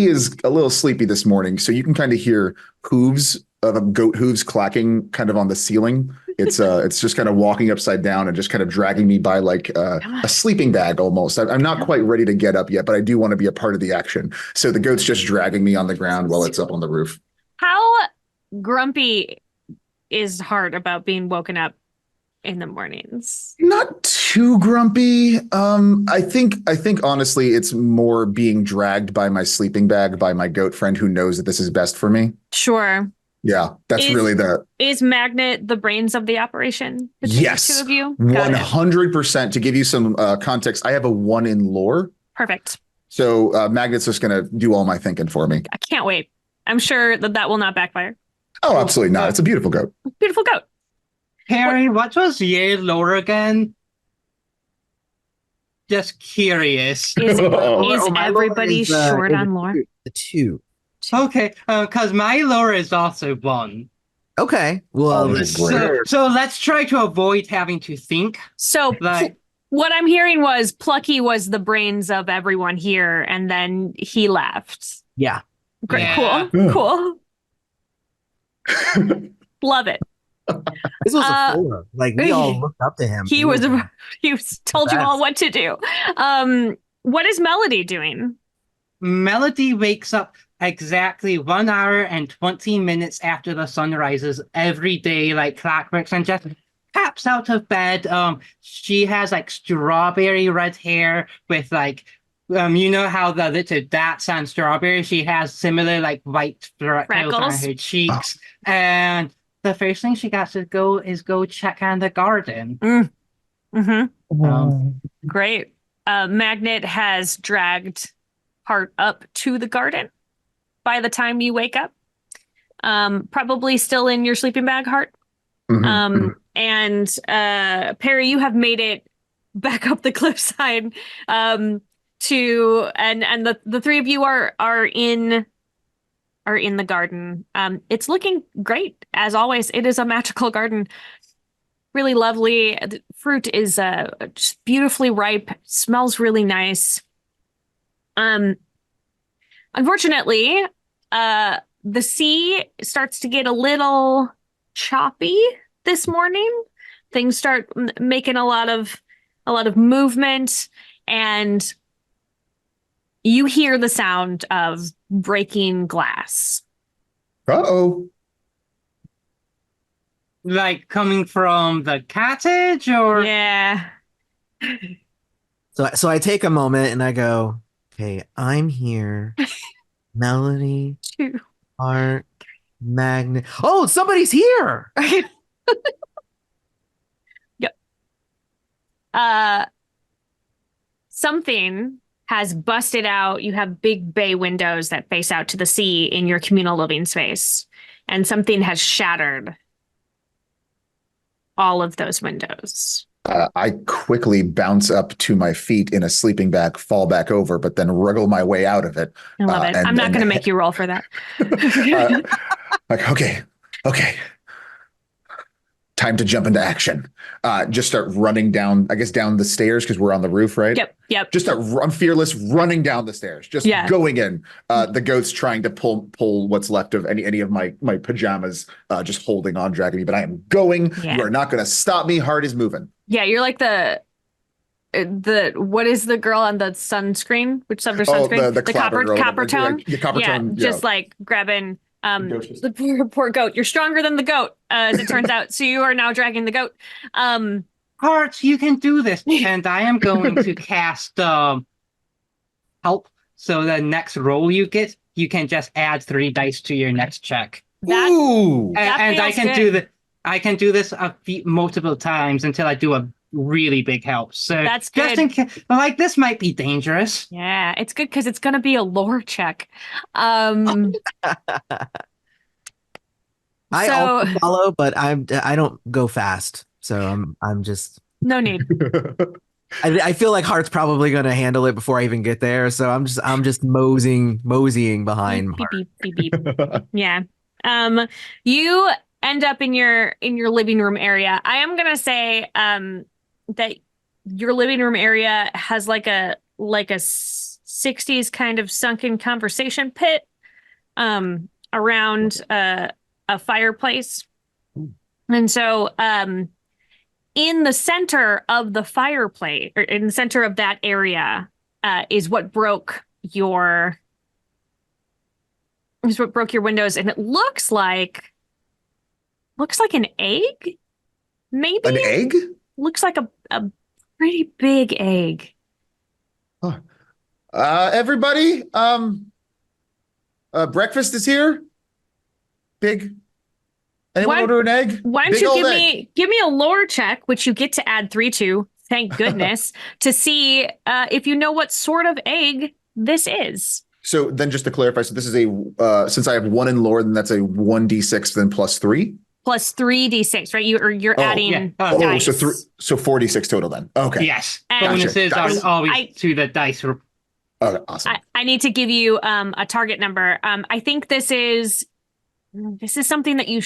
is a little sleepy this morning. So you can kind of hear goat hooves clacking kind of on the ceiling. It's just kind of walking upside down and just kind of dragging me by like a sleeping bag almost. I'm not quite ready to get up yet, but I do want to be a part of the action. So the goat's just dragging me on the ground while it's up on the roof. how grumpy is Hart about being woken up in the mornings? Not too grumpy. I think honestly, it's more being dragged by my sleeping bag by my goat friend who knows that this is best for me. Sure. Yeah, that's really Is Magnet the brains of the operation between yes, the two of you? Got it. 100%. To give you some context, I have a 1 in lore. Perfect. So Magnet's just going to do all my thinking for me. I can't wait. I'm sure that will not backfire. Oh, absolutely not. It's a beautiful goat. Beautiful goat. Harry, what was your lore again? Just curious. Is my lore everybody is, short is on lore? The 2. Okay, because my lore is also 1. Okay. Well, Oh, So let's try to avoid having to think. So Like, what I'm hearing was Plucky was the brains of everyone here, and then he left. yeah. Great. Yeah. Cool. Love it. This was a 4. Like we all looked up to him. He told you all what to do. What is Melody doing? Melody wakes up exactly 1 hour and 20 minutes after the sun rises every day, like clockwork, and just pops out of bed. She has like strawberry red hair with like, you know how the little dots on strawberry. She has similar like white freckles on her cheeks, and the first thing she got to go check on the garden. Great. Magnet has dragged Hart up to the garden by the time you wake up. Probably still in your sleeping bag, Hart. And Perry, you have made it back up the cliffside. And the three of you are in the garden. It's looking great as always. It is a magical garden. Really lovely. The fruit is just beautifully ripe. Smells really nice. Unfortunately, the sea starts to get a little choppy this morning. Things start making a lot of movement, and you hear the sound of breaking glass. Uh-oh. Like coming from the cottage, or Yeah. So I take a moment and I go, okay, I'm here. Melody, Two. Art, Magnet. Oh, somebody's here. Yep. Something has busted out. You have big bay windows that face out to the sea in your communal living space, and something has shattered all of those windows. I quickly bounce up to my feet in a sleeping bag, fall back over, but then wriggle my way out of it. I love it. I'm not going to make you roll for that. Like, okay. Time to jump into action. Just start running down, I guess, down the stairs because we're on the roof, right? Yep. Just I'm fearless running down the stairs, just going in. The goat's trying to pull what's left of any of my pajamas, just holding on, dragging me. But I am going. Yeah. You are not going to stop me. Heart is moving. Yeah, you're like the what is the girl on the sunscreen? Which sunscreen? The copper tone. The copper tone. Just like grabbing the poor goat. You're stronger than the goat, as it turns out. So you are now dragging the goat. Hearts, you can do this. And I am going to cast help. So the next roll you get, you can just add 3 dice to your next check. Ooh. And I can do that. I can do this multiple times until I do a really big help. So that's good. Just in case, like, this might be dangerous. Yeah, it's good because it's going to be a lore check. I also follow, but I don't go fast, so I'm just no need. I feel like Heart's probably going to handle it before I even get there, so I'm just moseying behind. Beep, beep, beep, beep. Yeah. You end up in your living room area. I am gonna say that your living room area has like a 60s kind of sunken conversation pit around a fireplace. And so in the center of the fireplace, or in the center of that area, is what broke your windows, and it looks like an egg, maybe? An egg? Looks like a pretty big egg. Everybody, breakfast is here. Big. Anyone order an egg? Why don't you give me a lore check, which you get to add 3 to, thank goodness, to see if you know what sort of egg this is. So then just to clarify, so this is since I have 1 in lore, then that's a 1d6 then plus 3? Plus 3d6, right? You're adding dice. So 4d6 total then. Okay. Yes. Bonuses are always to the dice. Okay, awesome. I need to give you a target number. I think this is something that you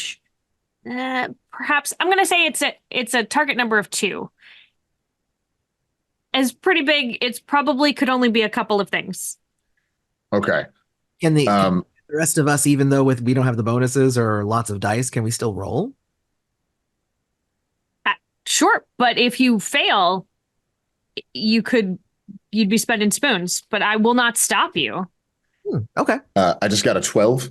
perhaps I'm going to say it's a target number of 2. It's pretty big. It's probably could only be a couple of things. Okay. Can the rest of us, even though we don't have the bonuses or lots of dice, can we still roll? Sure, but if you fail, you'd be spending spoons. But I will not stop you. Okay. I just got a 12.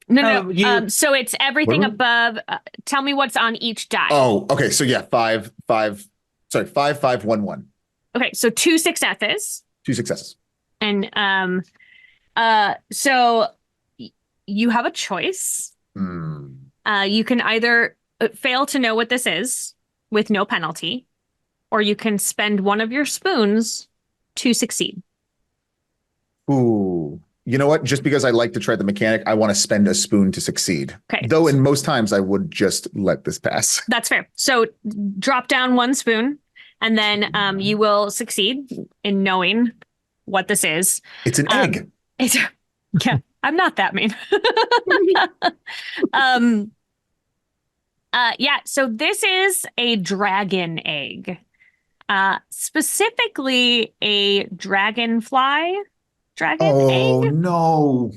No. So it's everything above. Tell me what's on each die. Oh, okay. So yeah, 5, 5. Sorry, 5, 5, 1, 1. Okay, so 2 successes. 2 successes. And so you have a choice. You can either fail to know what this is with no penalty, or you can spend one of your spoons to succeed. Ooh. You know what? Just because I like to try the mechanic, I want to spend a spoon to succeed. Okay. Though in most times I would just let this pass. That's fair. So drop down 1 spoon, and then you will succeed in knowing what this is. It's an egg. Yeah, I'm not that mean. Yeah, so this is a dragon egg. Specifically a dragonfly dragon Oh egg. no.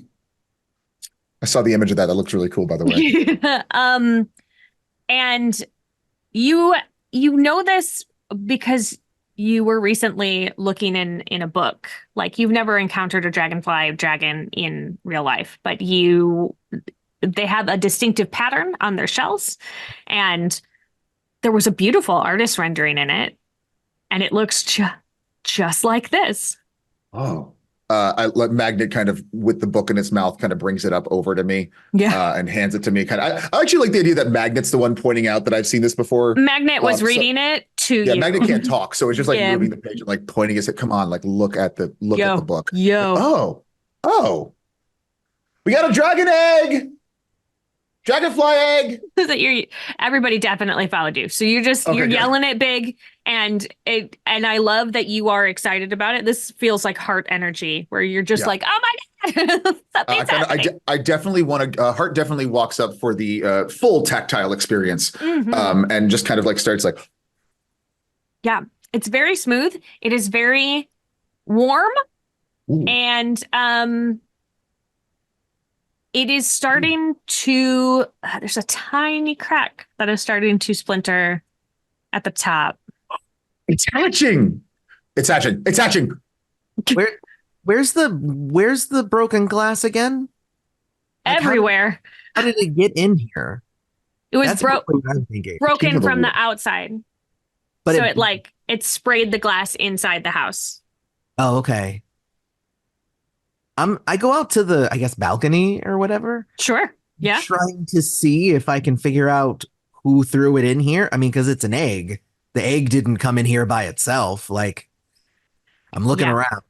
I saw the image of that. That looks really cool, by the way. And you know this because you were recently looking in a book. Like you've never encountered a dragonfly dragon in real life, but they have a distinctive pattern on their shells, and there was a beautiful artist rendering in it, and it looks just like this. Oh. I let Magnet kind of with the book in its mouth kind of brings it up over to me, and hands it to me. I actually like the idea that Magnet's the one pointing out that I've seen this before. Magnet was reading it to you. Yeah, Magnet can't talk, so it's just like moving the page and like pointing his head. Come on, like look at the book. Yo. Like, oh, we got a dragon egg. Dragonfly egg. Everybody definitely followed you. So you're yelling it big, and I love that you are excited about it. This feels like heart energy where you're just like, oh my God. I definitely want to Heart definitely walks up for the full tactile experience. And just kind of like starts like, yeah, it's very smooth. It is very warm. Ooh. And it is starting to, there's a tiny crack that is starting to splinter at the top. It's hatching. It's hatching. It's hatching. Where's the broken glass again? Like everywhere. How did it get in here? It was broken from the outside. But so it sprayed the glass inside the house. Oh, okay. I go out to the, I guess, balcony or whatever. Sure. Yeah. Trying to see if I can figure out who threw it in here. I mean, because it's an egg. The egg didn't come in here by itself. Like, I'm looking around.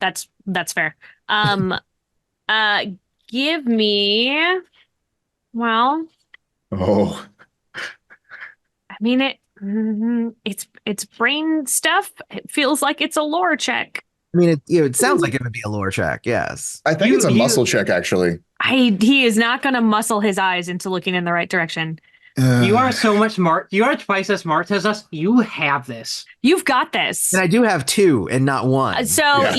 That's fair. Give me, well. Oh. I mean, it's brain stuff. It feels like it's a lore check. I mean, it sounds like it would be a lore check, yes. I think it's a muscle check, actually. He is not going to muscle his eyes into looking in the right direction. You are so much smart. You are twice as smart as us. You have this. You've got this. And I do have 2 and not 1. So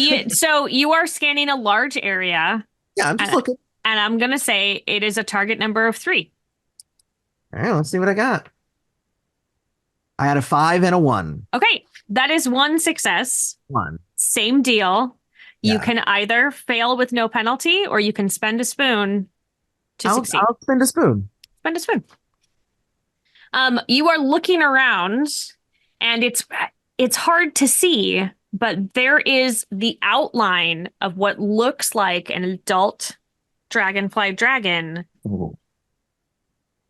you are scanning a large area. Yeah, I'm just looking. And I'm going to say it is a target number of 3. All right, let's see what I got. I had a 5 and a 1. Okay, that is 1 success. 1. Same deal. Yeah. You can either fail with no penalty, or you can spend a spoon to succeed. I'll spend a spoon. Spend a spoon. You are looking around, and it's hard to see, but there is the outline of what looks like an adult dragonfly dragon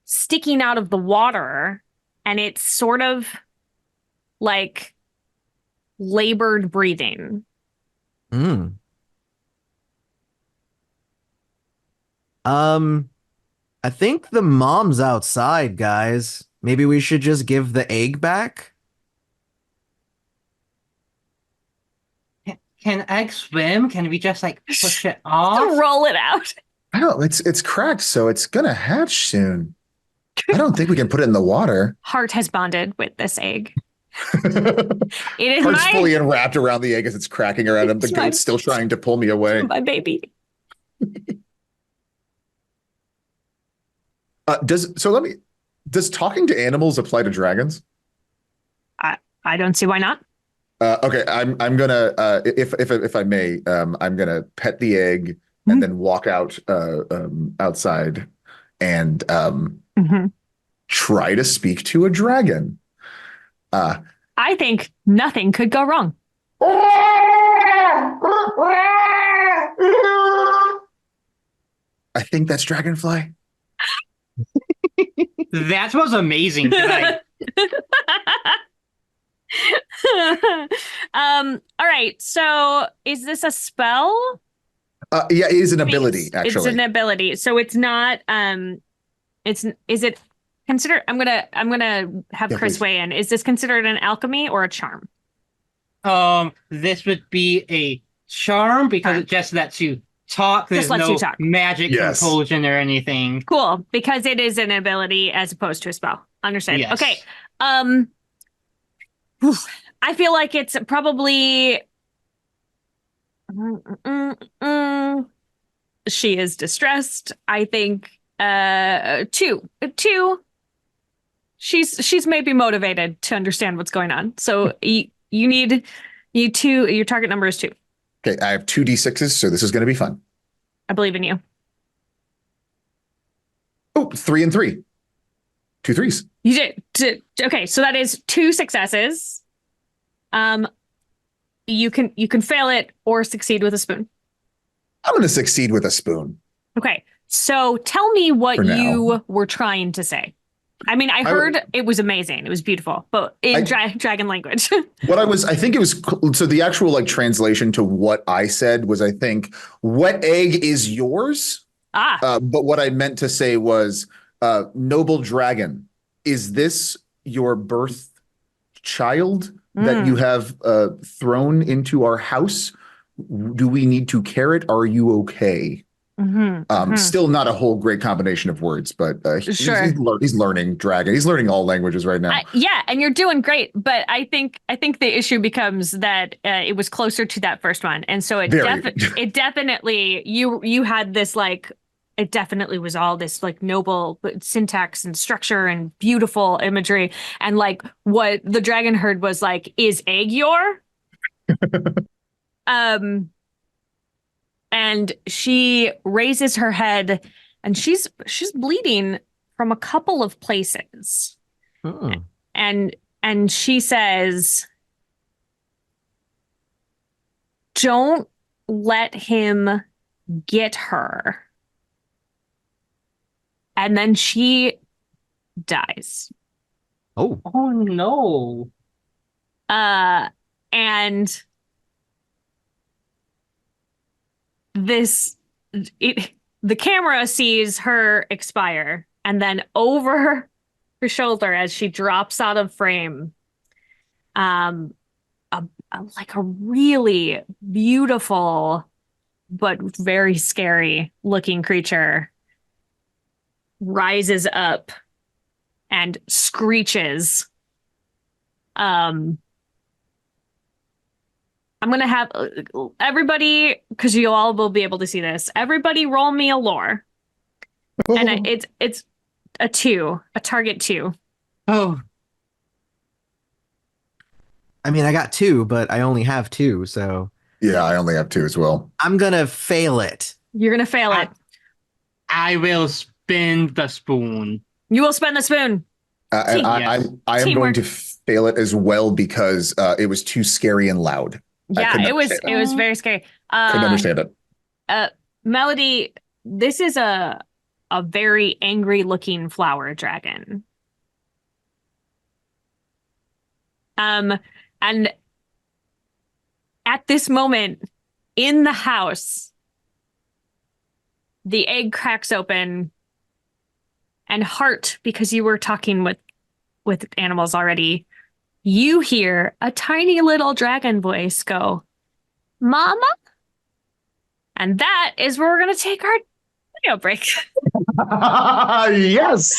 sticking out of the water, and it's sort of like labored breathing. I think the mom's outside, guys. Maybe we should just give the egg back? Can egg swim? Can we just like push it off? Roll it out. I don't. It's cracked, so it's gonna hatch soon. I don't think we can put it in the water. Heart has bonded with this egg. It is Heart's fully enwrapped around the egg as it's cracking around him. The goat's still trying to pull me away. My baby. Does talking to animals apply to dragons? I don't see why not. Okay, I'm gonna if I may, I'm gonna pet the egg and then walk out outside and try to speak to a dragon. I think nothing could go wrong. I think that's dragonfly. That was amazing tonight. All right. So is this a spell? Yeah, it is an ability, actually. It's an ability. So it's not is it considered, I'm gonna have Chris weigh in. Is this considered an alchemy or a charm? This would be a charm because it just lets you talk. There's no magic compulsion or anything. Cool, because it is an ability as opposed to a spell. Understand? Yes. Okay. I feel like it's probably Mm, mm, mm. She is distressed. I think two. She's maybe motivated to understand what's going on. So you need you two. Your target number is two. Okay, I have two D6s, so this is going to be fun. I believe in you. Oh, 3 and 3. Two threes. You did. Okay, so that is two successes. Um, you can fail it or succeed with a spoon. I'm going to succeed with a spoon Okay, so tell me what for now. you were trying to say. I mean, I heard it was amazing. It was beautiful, but in dragon language. I think it was, so the actual like translation to what I said was, I think, what egg is yours? But what I meant to say was, noble dragon, is this your birth child that you have thrown into our house? Do we need to care it? Are you okay? Still not a whole great combination of words, but Sure. he's learning dragon. He's learning all languages right now. Yeah, and you're doing great, but I think the issue becomes that it was closer to that first one, and so it definitely you had this like it definitely was all this like noble syntax and structure and beautiful imagery, and like what the dragon heard was like, is egg your? And she raises her head, and she's bleeding from a couple of places. And she says, don't let him get her. And then she dies. Oh no. And the camera sees her expire, and then over her shoulder as she drops out of frame, like a really beautiful but very scary looking creature rises up and screeches. I'm gonna have everybody, because you all will be able to see this. Everybody, roll me a lore, and it's a target 2. Oh, I mean, I got 2, but I only have 2, so Yeah, I only have 2 as well. I'm gonna fail it. You're gonna fail it. I will spin the spoon. You will spin the spoon. And I am going to fail it as well because it was too scary and loud. Yeah, it was very scary. Couldn't understand it. Melody, this is a very angry looking flower dragon. And at this moment in the house, the egg cracks open, and Heart, because you were talking with animals already, you hear a tiny little dragon voice go, "Mama?" And that is where we're going to take our video break. Yes.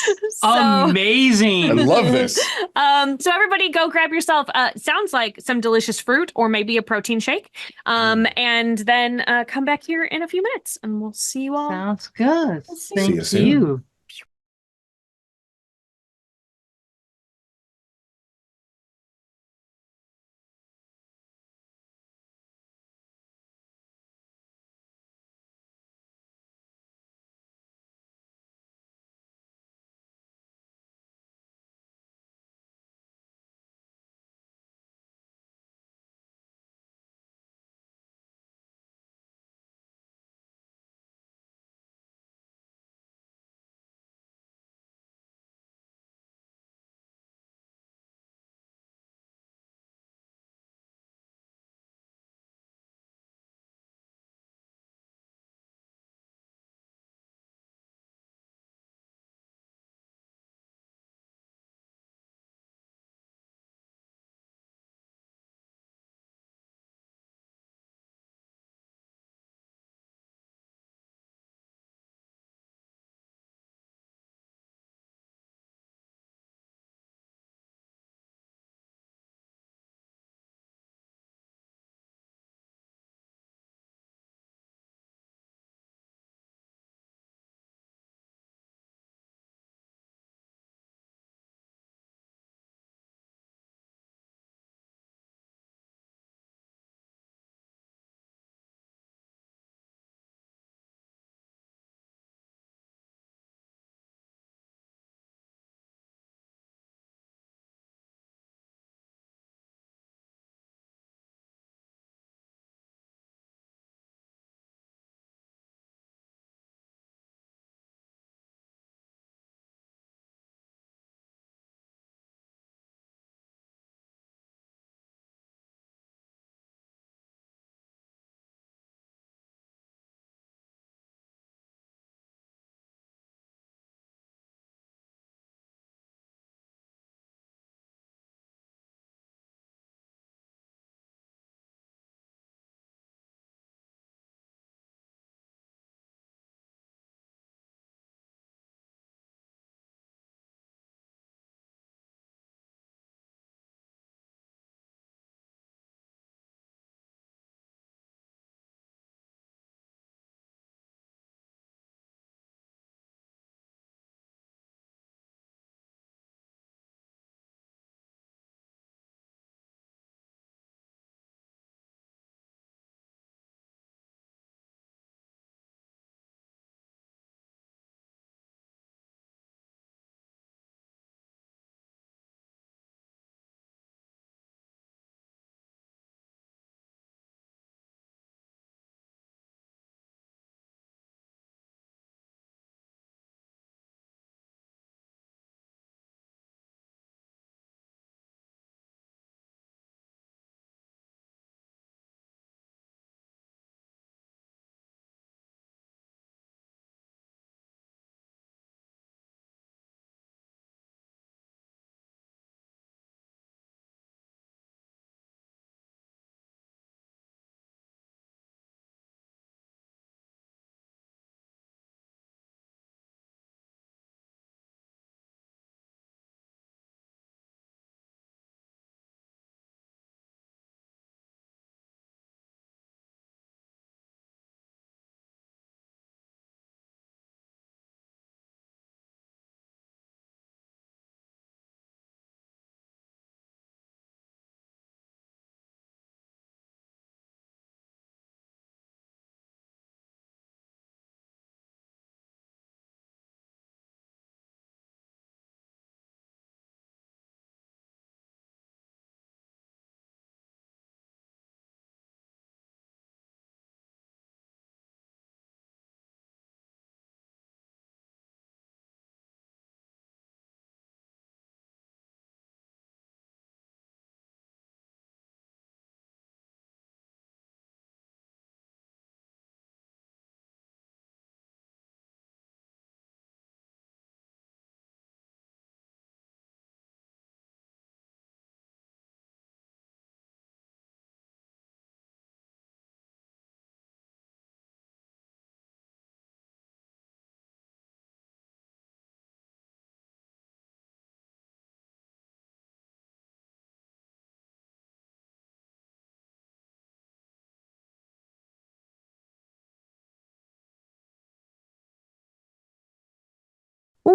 Amazing. I love this. So everybody go grab yourself, sounds like some delicious fruit or maybe a protein shake. And then come back here in a few minutes and we'll see you all. Sounds good. See you soon. You.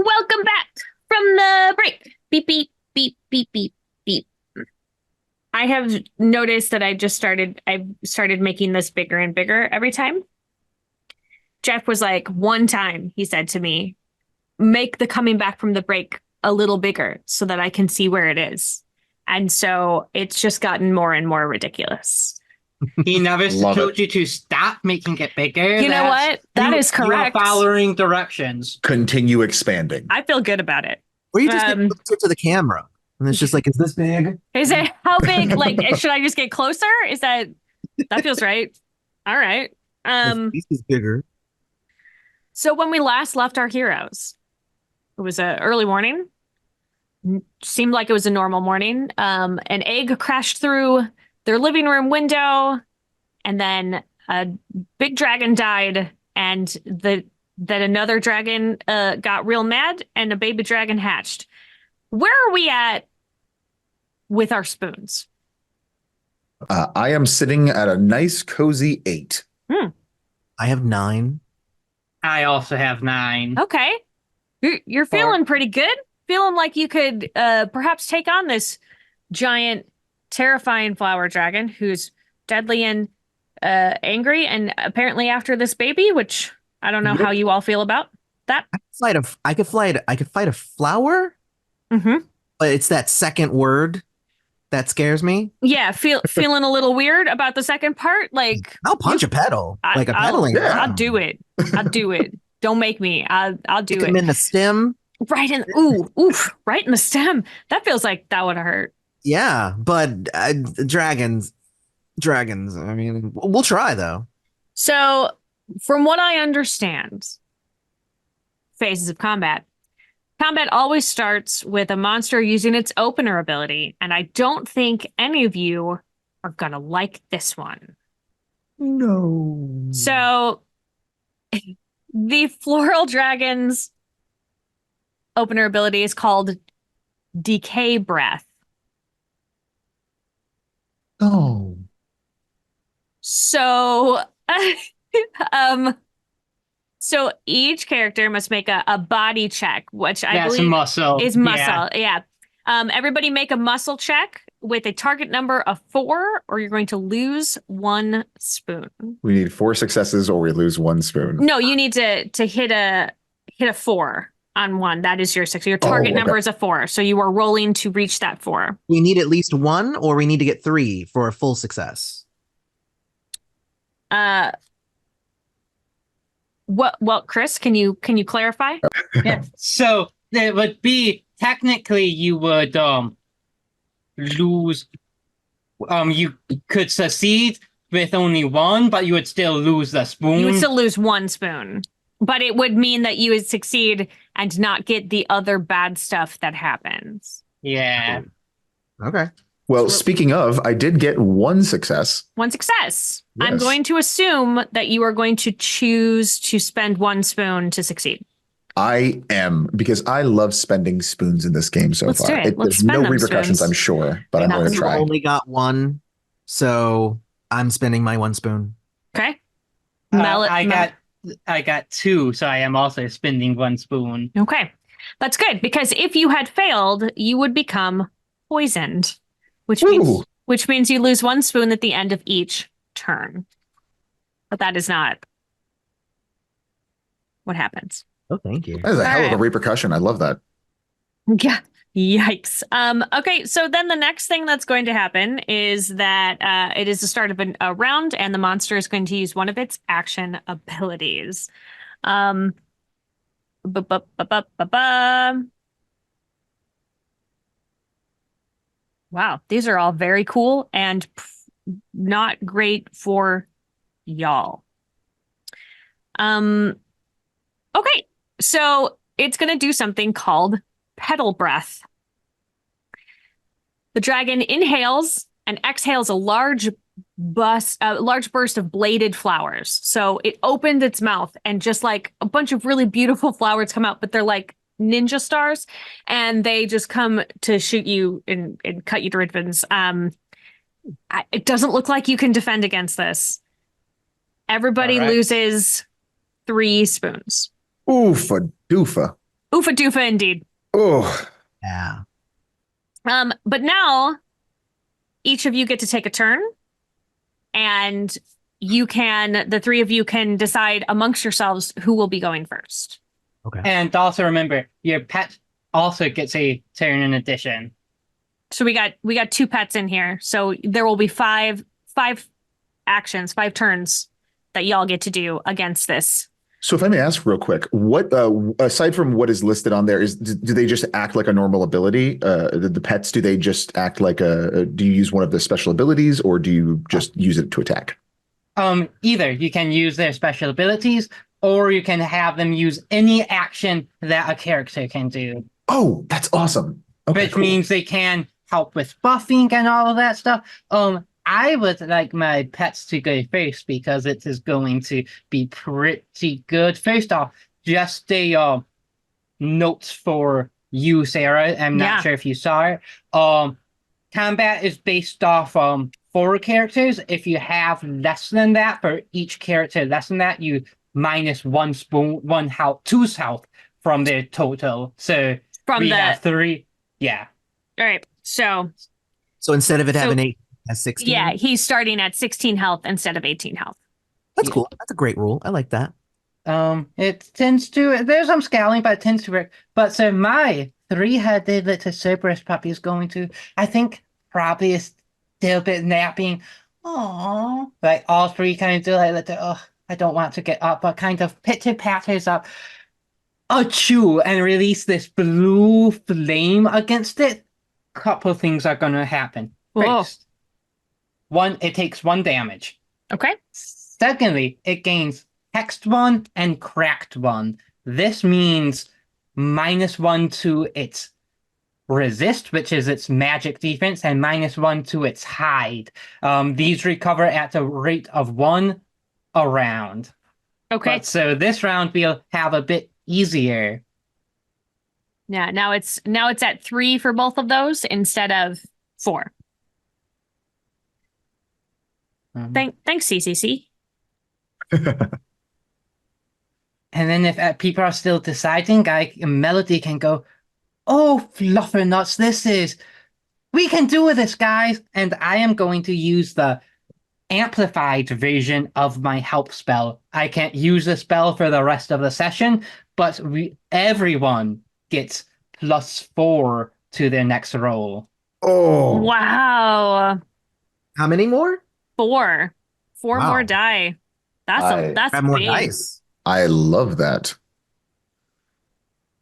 Welcome back from the break. Beep, beep, beep, beep, beep, beep. I have noticed that I've started making this bigger and bigger every time. Jeff was like, one time, he said to me, make the coming back from the break a little bigger so that I can see where it is. And so it's just gotten more and more ridiculous. He never Love told it. you to stop making it bigger. You know what? That is You are correct. following directions. Continue expanding. I feel good about it. Or you just get closer to the camera. And it's just like, is this big? Is it how big? Like, should I just get closer? That feels right? All right. This is bigger. So when we last left our heroes, it was an early morning. Seemed like it was a normal morning. An egg crashed through their living room window, and then a big dragon died, and then another dragon got real mad, and a baby dragon hatched. Where are we at with our spoons? I am sitting at a nice, cozy 8. I have 9. I also have 9. Okay. You're feeling pretty good. Feeling like you could perhaps take on this giant, terrifying flower dragon who's deadly and angry, and apparently after this baby, which I don't know how you all feel about that. I could fight a flower, but it's that second word that scares me. Yeah, feeling a little weird about the second part. Like, I'll punch a pedal, like a pedaling. I'll do it. I'll do it. Don't make me. I'll do Kick it. him in the stem. Right in, right in the stem. That feels like that would hurt. Yeah, but dragons. I mean, we'll try though. So, from what I understand, phases of combat. Combat always starts with a monster using its opener ability, and I don't think any of you are gonna like this one. No. So, the floral dragon's opener ability is called Decay Breath. Oh. So, so each character must make a body check, which I believe muscle. is muscle. Yeah. Everybody make a muscle check with a target number of 4, or you're going to lose 1 spoon. We need 4 successes or we lose 1 spoon. No, you need to hit a 4 on 1. That is your 6. Your target number is a 4. So you are rolling to reach that 4. We need at least 1, or we need to get 3 for a full success. Well, Chris, can you clarify? Yeah. So it would be technically you would lose. You could succeed with only 1, but you would still lose the spoon. You would still lose 1 spoon, but it would mean that you would succeed and not get the other bad stuff that happens. Yeah. Okay. Well, speaking of, I did get 1 success. 1 success. Yes. I'm going to assume that you are going to choose to spend 1 spoon to succeed. I am, because I love spending spoons in this game so Let's far. do it. Let's There's spend no them repercussions, spoons. I'm sure, but I'm going to You try. only got 1, so I'm spending my 1 spoon. Okay. I got 2, so I am also spending 1 spoon. Okay. That's good, because if you had failed, you would become poisoned, which means you lose 1 spoon at the end of each turn. But that is not what happens. Oh, thank you. That is a hell of a Alright. repercussion. I love that. Yeah. Yikes. Okay, so then the next thing that's going to happen is that it is the start of a round, and the monster is going to use one of its action abilities. Wow, these are all very cool and not great for y'all. Okay, so it's going to do something called petal breath. The dragon inhales and exhales a large burst of bladed flowers. So it opened its mouth, and just like a bunch of really beautiful flowers come out, but they're like ninja stars, and they just come to shoot you and cut you to ribbons. It doesn't look like you can defend against this. Everybody All right. loses 3 spoons. Oofa doofa. Oofa doofa indeed. Oh, Yeah. But now each of you get to take a turn, and the three of you can decide amongst yourselves who will be going first. Okay. And also remember, your pet also gets a turn in addition. So we got 2 pets in here. So there will be five actions, 5 turns that y'all get to do against this. so if I may ask real quick, what aside from what is listed on there, do they just act like a normal ability? The pets, do they just act like do you use one of the special abilities, or do you just use it to attack? Either you can use their special abilities, or you can have them use any action that a character can do. Oh, that's awesome. Okay, Which means they can help with buffing and all of that stuff. I would like my pets to go first because it is going to be pretty good. First off, just a notes for you, Sarah. I'm not sure if you saw it. Combat is based off 4 characters. If you have less than that, for each character less than that, you minus 1 spoon, 1 health, 2's health from their total. So we have 3. Yeah. All right. So instead of it having 8, it has 16. Yeah, he's starting at 16 health instead of 18 health. That's cool. That's a great rule. I like that. It tends to, there's some scaling, but it tends to work. But so my 3-headed little Cerberus puppy is going to, I think, probably is still a bit napping. Aww. Like all 3 kind of do like little, I don't want to get up, but kind of pitter-patters up. Achoo! And release this blue flame against it. Couple things are gonna happen. Whoa. First, it takes 1 damage. Okay. Secondly, it gains hexed 1 and cracked 1. This means -1 to its resist, which is its magic defense, and -1 to its hide. These recover at the rate of 1 a round. Okay. But so this round we'll have a bit easier. Yeah, now it's at 3 for both of those instead of 4. Thanks, CCC. And then if people are still deciding, Melody can go, "Oh, fluffernuts, we can do this, guys." And I am going to use the amplified version of my help spell. I can't use the spell for the rest of the session, but everyone gets +4 to their next roll. Oh, Wow. How many more? 4 Wow. more die. That's Grab more big. dice. I love that.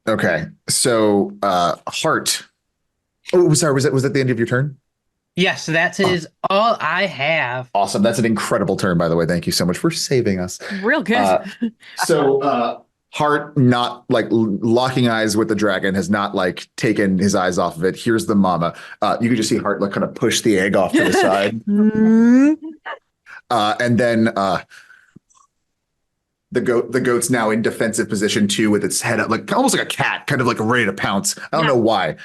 Okay, so Heart. Oh, sorry. Was that the end of your turn? Yes, that is all I have. Awesome. That's an incredible turn, by the way. Thank you so much for saving us. Real good. So Heart, not like locking eyes with the dragon, has not like taken his eyes off of it. Here's the mama. You can just see Heart like kind of push the egg off to the side. And then the goat's now in defensive position too, with its head up, like almost like a cat, kind of like ready to pounce. I don't know why.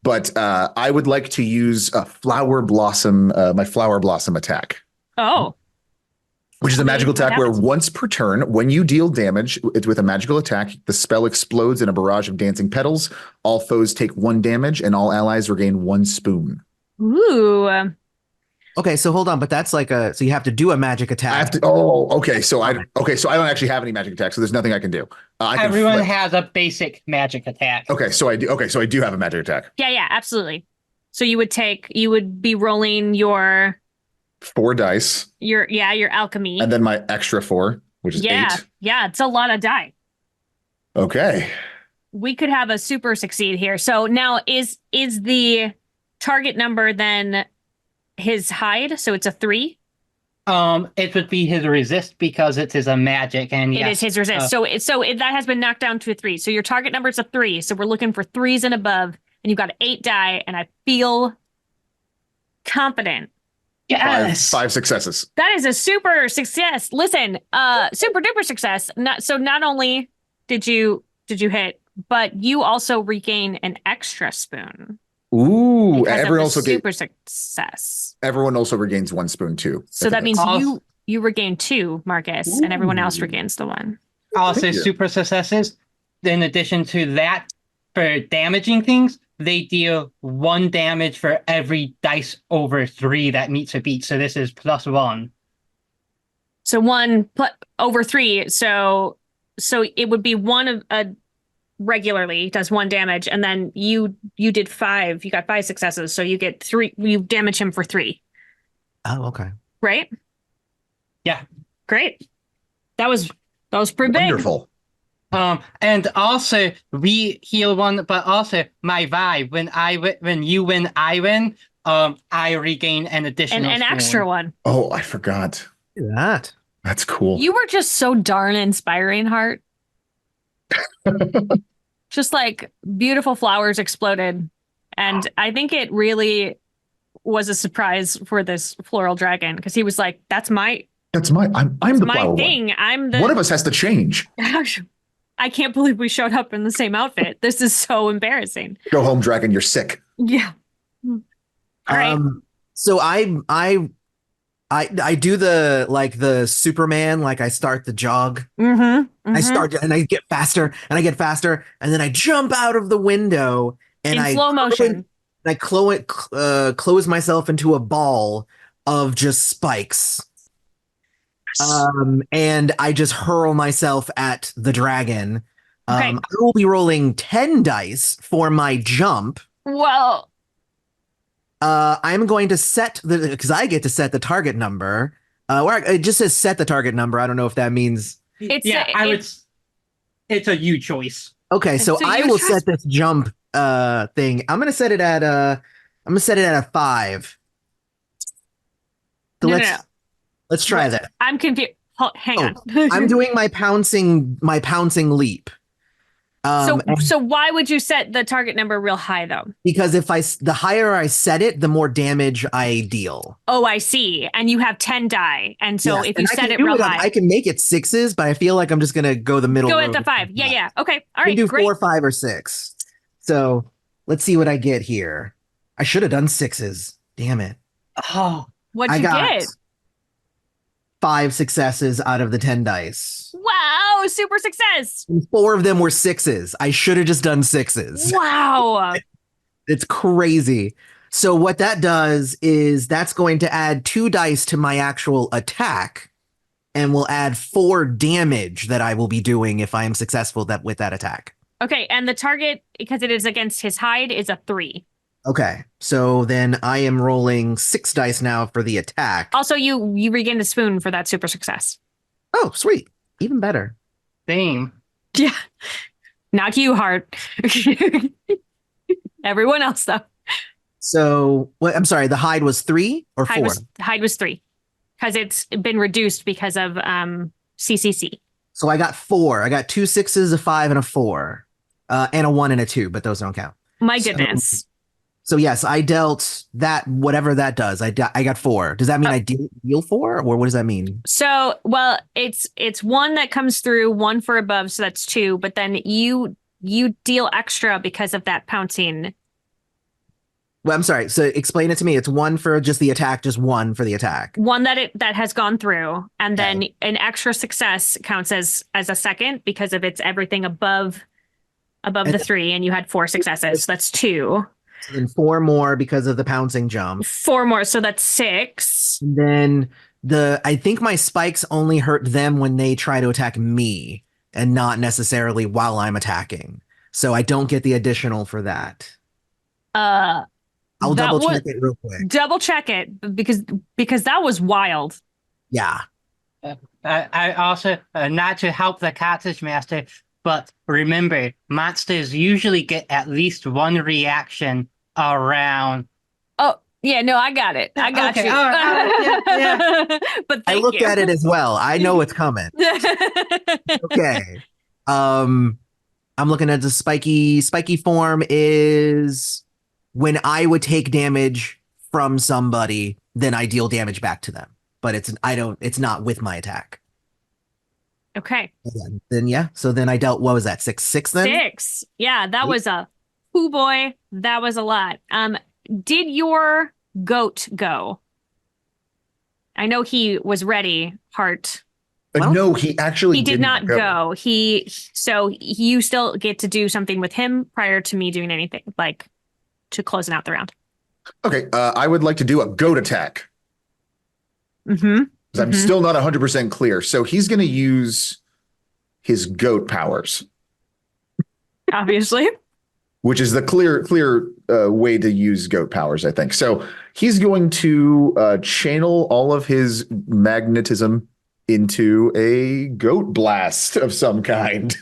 But I would like to use a flower blossom, my flower blossom attack. Oh. Which is a magical attack where once per turn, when you deal damage with a magical attack, the spell explodes in a barrage of dancing petals. All foes take 1 damage, and all allies regain 1 spoon. Ooh. Okay, so hold on, but that's like so you have to do a magic attack. Okay. So I don't actually have any magic attacks, so there's nothing I can do. Everyone has a basic magic attack. Okay, so I do. Okay, so I do have a magic attack. Yeah, absolutely. So you would be rolling your 4 dice. Your alchemy. And then my extra 4, which is 8. Yeah, it's a lot of die. Okay. We could have a super succeed here. So now is the target number then his hide? So it's a 3? It would be his resist because it is a magic, and it is his resist. So that has been knocked down to a 3. So your target number is a 3. So we're looking for 3s and above, and you've got 8 die, and I feel confident. Yes. 5 successes. That is a super success. Listen, super duper success. Not only did you hit, but you also regain an extra spoon. Ooh, and everyone also super success. Everyone also regains 1 spoon too. So that means you regain 2, Marcus, and everyone else regains the 1. I'll say super successes. in addition to that, for damaging things, they deal 1 damage for every dice over 3 that meets a beat. So this is +1. So over 3. So it would be one of regularly does 1 damage, and then you did 5. You got 5 successes, so you get 3. You damage him for 3. Oh, okay. Right? Yeah. Great. That was pretty big. Wonderful. And also we heal 1, but also my vibe. When you win, I win. I regain an additional an swoon. extra one. Oh, I forgot. Look at that. That's cool. You were just so darn inspiring, Hart. Just like beautiful flowers exploded. And I think it really was a surprise for this floral dragon, because he was like, I'm the my flower thing. one. I'm the One of us has to change. I can't believe we showed up in the same outfit. This is so embarrassing. Go home, dragon. You're sick. Yeah. All right. So I do the Superman, like I start the jog. I start and I get faster and I get faster, and then I jump out of the window and in slow motion. I close myself into a ball of just spikes. And I just hurl myself at the dragon. Okay. I will be rolling 10 dice for my jump. Well, I'm going to because I get to set the target number. It just says set the target number. I don't know if that means. It's a you choice. Okay, so I will set this jump thing. I'm gonna set it at a 5. So let's try that. I'm confused. Hang on. I'm doing my pouncing leap. So why would you set the target number real high though? Because the higher I set it, the more damage I deal. Oh, I see. And you have 10 die, and so if you set it real high, I can make it 6s, but I feel like I'm just gonna go the middle. Go at the 5. Yeah. Okay. All right. Do great. 4, 5, or 6. So let's see what I get here. I should have done 6s. Damn it. Oh, what'd you get? 5 successes out of the 10 dice. Wow, super success. And 4 of them were 6s. I should have just done 6s. Wow. It's crazy. So what that does is that's going to add 2 dice to my actual attack, and will add 4 damage that I will be doing if I am successful with that attack. Okay, and the target, because it is against his hide, is a 3. Okay, so then I am rolling 6 dice now for the attack. Also, you regained a spoon for that super success. Oh, sweet. Even better. same. Yeah. Not you, Hart. Everyone else, though. So, I'm sorry, the hide was 3 or 4? Hide was 3. Because it's been reduced because of CCC. So I got 4. I got 2 6s, a 5, and a 4. And a 1 and a 2, but those don't count. My goodness. So yes, I dealt that, whatever that does. I got 4. Does that mean I deal 4, or what does that mean? So, well, it's 1 that comes through, 1 for above, so that's 2. But then you deal extra because of that pouncing. Well, I'm sorry. So explain it to me. It's 1 for just the attack, just 1 for the attack. 1 that has gone through, and then an extra success counts as a second because of it's everything above the 3, and you had 4 successes. So that's 2. And 4 more because of the pouncing jump. 4 more, so that's 6. And then I think my spikes only hurt them when they try to attack me, and not necessarily while I'm attacking. So I don't get the additional for that. I'll double check it real quick. Double check it because that was wild. Yeah. I also, not to help the cottage master, but remember, monsters usually get at least 1 reaction around. Oh, yeah, no, I got it. I got you. All right, yeah. But I looked at it as well. I know it's coming. Okay. I'm looking at the spiky form is when I would take damage from somebody, then I deal damage back to them. But it's not with my attack. Okay. So then I dealt, what was that? 6 then? 6. Yeah, that was a hoo boy. That was a lot. Did your goat go? I know he was ready, Hart. No, he actually He did didn't not go. So you still get to do something with him prior to me doing anything, like to closing out the round. Okay, I would like to do a goat attack. Mm-hmm. Because I'm still not 100% clear. So he's going to use his goat powers. Obviously. Which is the clear way to use goat powers, I think. So he's going to channel all of his magnetism into a goat blast of some kind.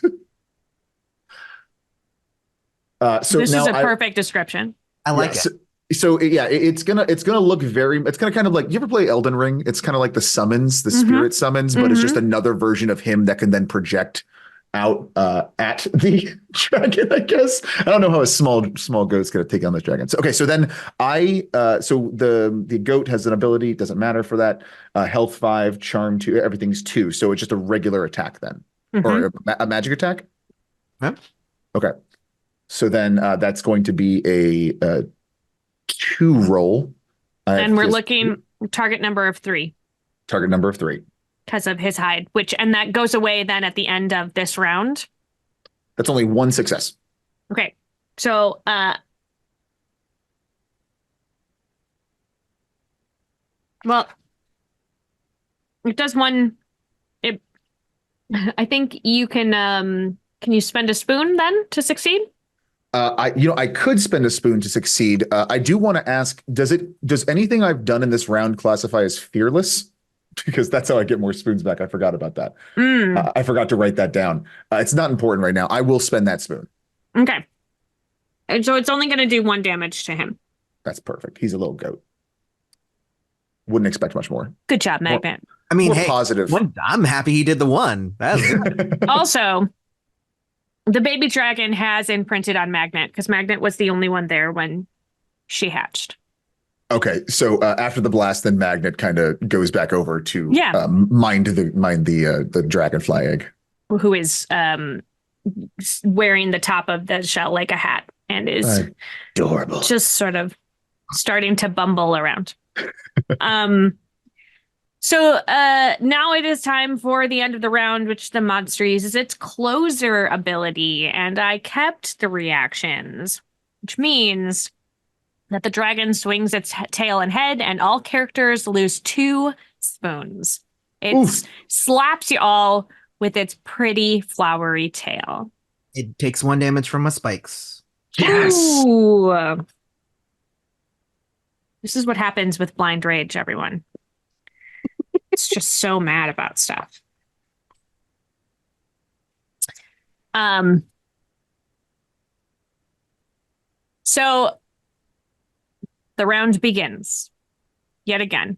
So this now is a perfect description. I like it. So yeah, it's gonna look it's gonna kind of like, you ever play Elden Ring? It's kind of like the summons, the spirit summons, but it's just another version of him that can then project out at the dragon, I guess. I don't know how a small goat's gonna take on this dragon. So okay, so then so the goat has an ability, doesn't matter for that. Health 5, charm 2, everything's 2. So it's just a regular attack then. Or a magic attack? Yeah. Okay. So then that's going to be a 2 roll. And we're looking target number of 3. Target number of 3. Because of his hide, and that goes away then at the end of this round. That's only 1 success. Okay. So well, it does one. I think you can you spend a spoon then to succeed? I could spend a spoon to succeed. I do want to ask, does anything I've done in this round classify as fearless? Because that's how I get more spoons back. I forgot about that. I forgot to write that down. It's not important right now. I will spend that spoon. Okay. And so it's only going to do 1 damage to him. That's perfect. He's a little goat. Wouldn't expect much more. Good job, Magnet. I mean, hey, positive. I'm happy he did the 1. Also, the baby dragon has imprinted on Magnet because Magnet was the only one there when she hatched. Okay, so after the blast, then Magnet kind of goes back over to mind the dragonfly egg, who is wearing the top of the shell like a hat and is adorable, just sort of starting to bumble around. So now it is time for the end of the round, which the monster uses its closer ability, and I kept the reactions, which means that the dragon swings its tail and head, and all characters lose 2 spoons. It slaps you all with its pretty flowery tail. It takes 1 damage from my spikes. Yes. Ooh. This is what happens with blind rage, everyone. It's just so mad about stuff. So the round begins yet again.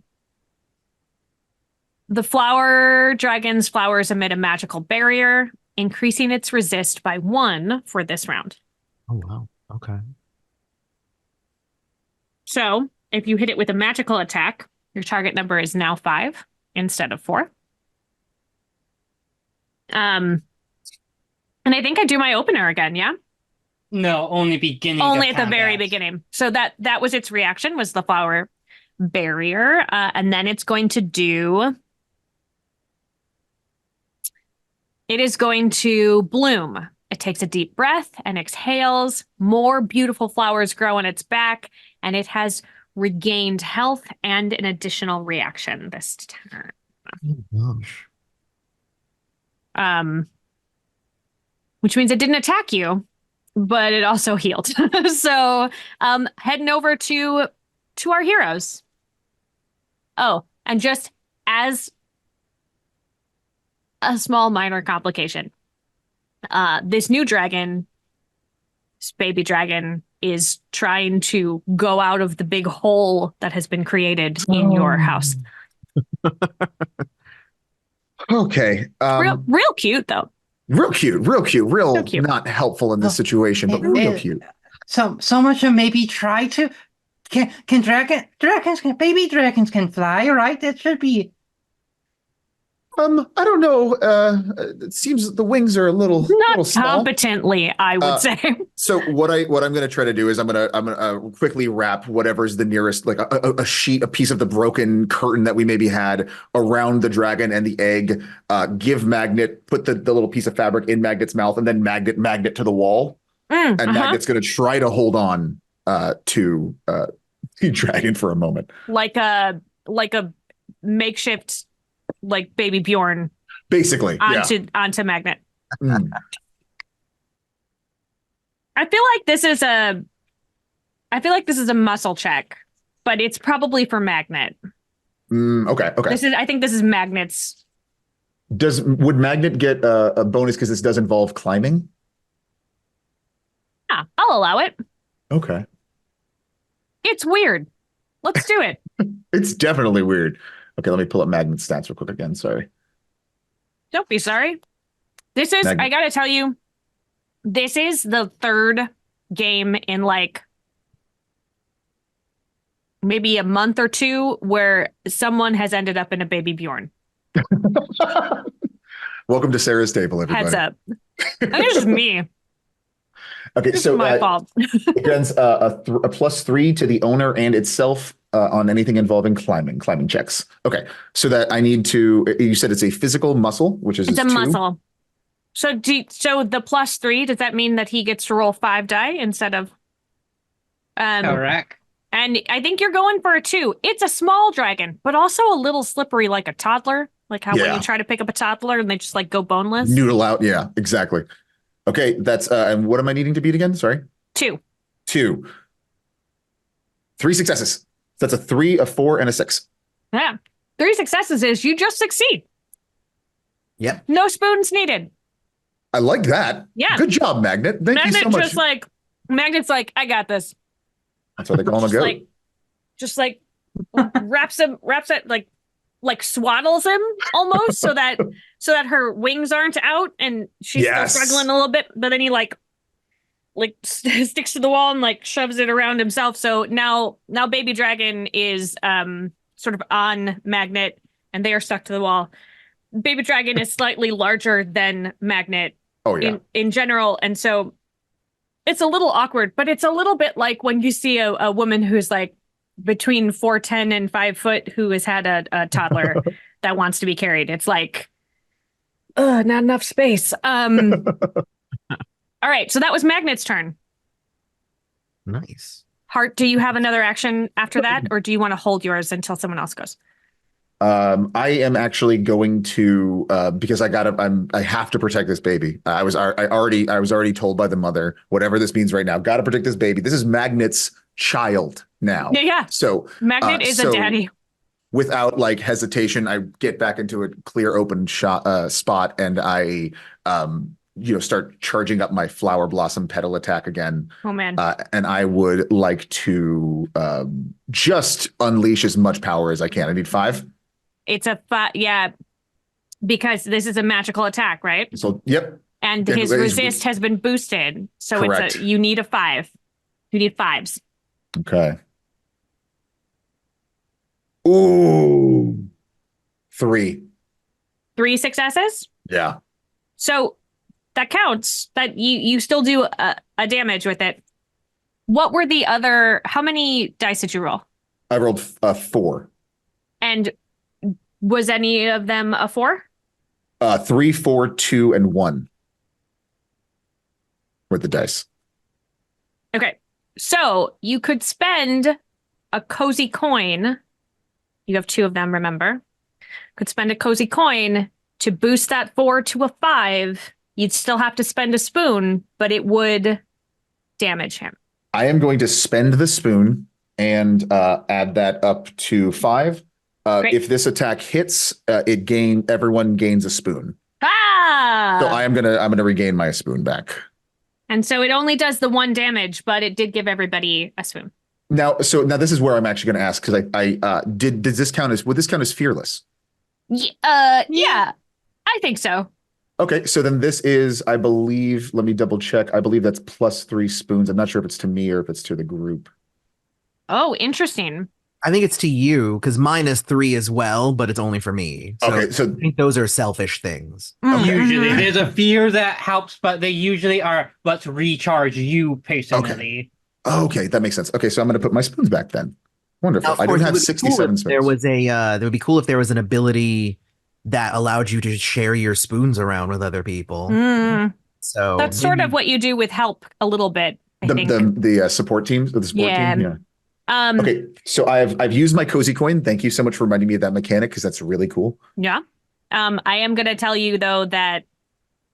The flower dragon's flowers emit a magical barrier, increasing its resist by 1 for this round. Oh, wow. Okay. So if you hit it with a magical attack, your target number is now 5 instead of 4. And I think I do my opener again, yeah? No, only beginning. Only at the very beginning. So that was its reaction, was the flower barrier. And then it's going to do... It is going to bloom. It takes a deep breath and exhales. More beautiful flowers grow on its back, and it has regained health and an additional reaction this turn. Oh, gosh. Which means it didn't attack you, but it also healed. So heading over to our heroes. Oh, and just as a small minor complication, this new dragon, this baby dragon, is trying to go out of the big hole that has been created in your house. Okay. Real cute, though. Real cute. Not helpful in this situation, but real cute. So much should maybe try to. Baby dragons can fly, right? That should be. I don't know. It seems the wings are a little Not small. competently, I would say. So what I'm going to try to do is I'm going to quickly wrap whatever's the nearest, like a piece of the broken curtain that we maybe had around the dragon and the egg. Give Magnet, put the little piece of fabric in Magnet's mouth, and then Magnet to the wall. And Magnet's going to try to hold on to the dragon for a moment, like a makeshift, like baby Bjorn, basically. Onto Magnet. Mm. I feel like this is a muscle check, but it's probably for Magnet. Okay. I think this is Magnet's. Would Magnet get a bonus because this does involve climbing? Yeah, I'll allow it. Okay. It's weird. Let's do it. It's definitely weird. Okay, let me pull up Magnet's stats real quick again. Sorry. Don't be sorry. This is, I gotta tell you, this is the third game in like maybe a month or two where someone has ended up in a baby Bjorn. Welcome to Sarah's table, everybody. Heads up. I think it's just me. Okay, This so is my fault. against a +3 to the owner and itself on anything involving climbing checks. Okay, so that I need to. You said it's a physical muscle, which is It's a 2. muscle. So so the +3, does that mean that he gets to roll 5 die instead of? Correct. And I think you're going for a 2. It's a small dragon, but also a little slippery, like a toddler. Like how when you try to pick up a toddler and they just like go boneless. Noodle out. Yeah, exactly. Okay, that's and what am I needing to beat again? Sorry. 2. 2. 3 successes. That's a 3, a 4, and a 6. Yeah. 3 successes is you just succeed. Yep. No spoons needed. I like that. Yeah. Good job, Magnet. Thank you so much. Magnet's like, I got this. That's why they call him a goat. Just like wraps it like swaddles him almost so that her wings aren't out and she's still struggling a little bit, but then he like sticks to the wall and like shoves it around himself. So now baby dragon is sort of on Magnet and they are stuck to the wall. Baby dragon is slightly larger than Magnet in general, and so it's a little awkward, but it's a little bit like when you see a woman who's like between 4'10" and 5 foot who has had a toddler that wants to be carried. It's like, not enough space. All right, so that was Magnet's turn. Nice. Hart, do you have another action after that, or do you want to hold yours until someone else goes? I am actually going to because I have to protect this baby. I was already told by the mother, whatever this means right now, got to protect this baby. This is Magnet's child now. Yeah. So Magnet is a daddy. Without like hesitation, I get back into a clear open spot and I start charging up my flower blossom petal attack again. Oh man. And I would like to just unleash as much power as I can. I need 5. It's a 5, yeah, because this is a magical attack, right? So, yep. And his resist has been boosted, so Correct. you need a 5. You need 5s. Okay. Ooh, 3. 3 successes? Yeah. So that counts. That you still do a damage with it. What were the other? How many dice did you roll? I rolled 4. And was any of them a 4? 3, 4, 2, and 1 with the dice. Okay. So you could spend a cozy coin. You have 2 of them, remember? Could spend a cozy coin to boost that 4 to a 5. You'd still have to spend a spoon, but it would damage him. I am going to spend the spoon and add that up to 5. If this attack hits, everyone gains a spoon. Ah! So I'm gonna regain my spoon back. And so it only does the 1 damage, but it did give everybody a spoon. Now this is where I'm actually going to ask because would this count as fearless? Yeah, I think so. Okay, so then this is, I believe, let me double check. I believe that's +3 spoons. I'm not sure if it's to me or if it's to the group. Oh, interesting. I think it's to you because mine is 3 as well, but it's only for me. So Okay, so I think those are selfish things. Usually, Mhm. there's a few that helps, but they usually are let's recharge you personally. okay, that makes sense. Okay, so I'm going to put my spoons back then. Wonderful. Now, of I do course, it have would be cool 67 if there spoons. was a. There would be cool if there was an ability that allowed you to share your spoons around with other people. Mm. So That's sort of maybe- what you do with help a little bit, I The think. the support teams, the support Yeah. team. Yeah. Um, Okay, so I've used my cozy coin. Thank you so much for reminding me of that mechanic because that's really cool. yeah. I am gonna tell you though that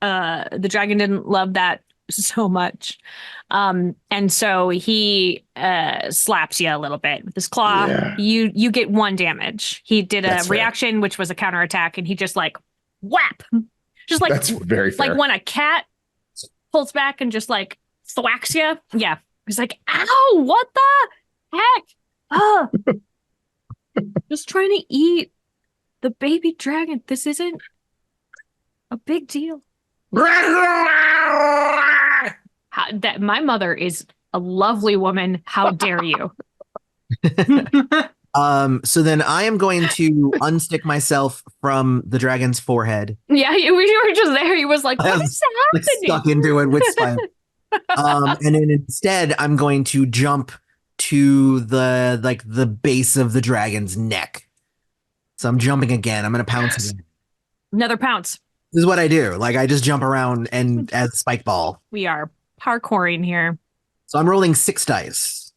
the dragon didn't love that so much. And so he slaps you a little bit with his claw. Yeah. You get 1 damage. He did a That's fair. reaction, which was a counterattack, and he just like whap. Just like That's very fair. like when a cat pulls back and just like thwacks you. Yeah. He's like, ow, what the heck? Oh, just trying to eat the baby dragon. This isn't a big deal. That my mother is a lovely woman. How dare you? So then I am going to unstick myself from the dragon's forehead. Yeah, you were just there. He was like, what is Like happening? stuck into it with spine. And then instead I'm going to jump to the base of the dragon's neck. So I'm jumping again. I'm gonna pounce again. Another pounce. This is what I do. Like I just jump around and as a spike ball. We are parkouring here. So I'm rolling 6 dice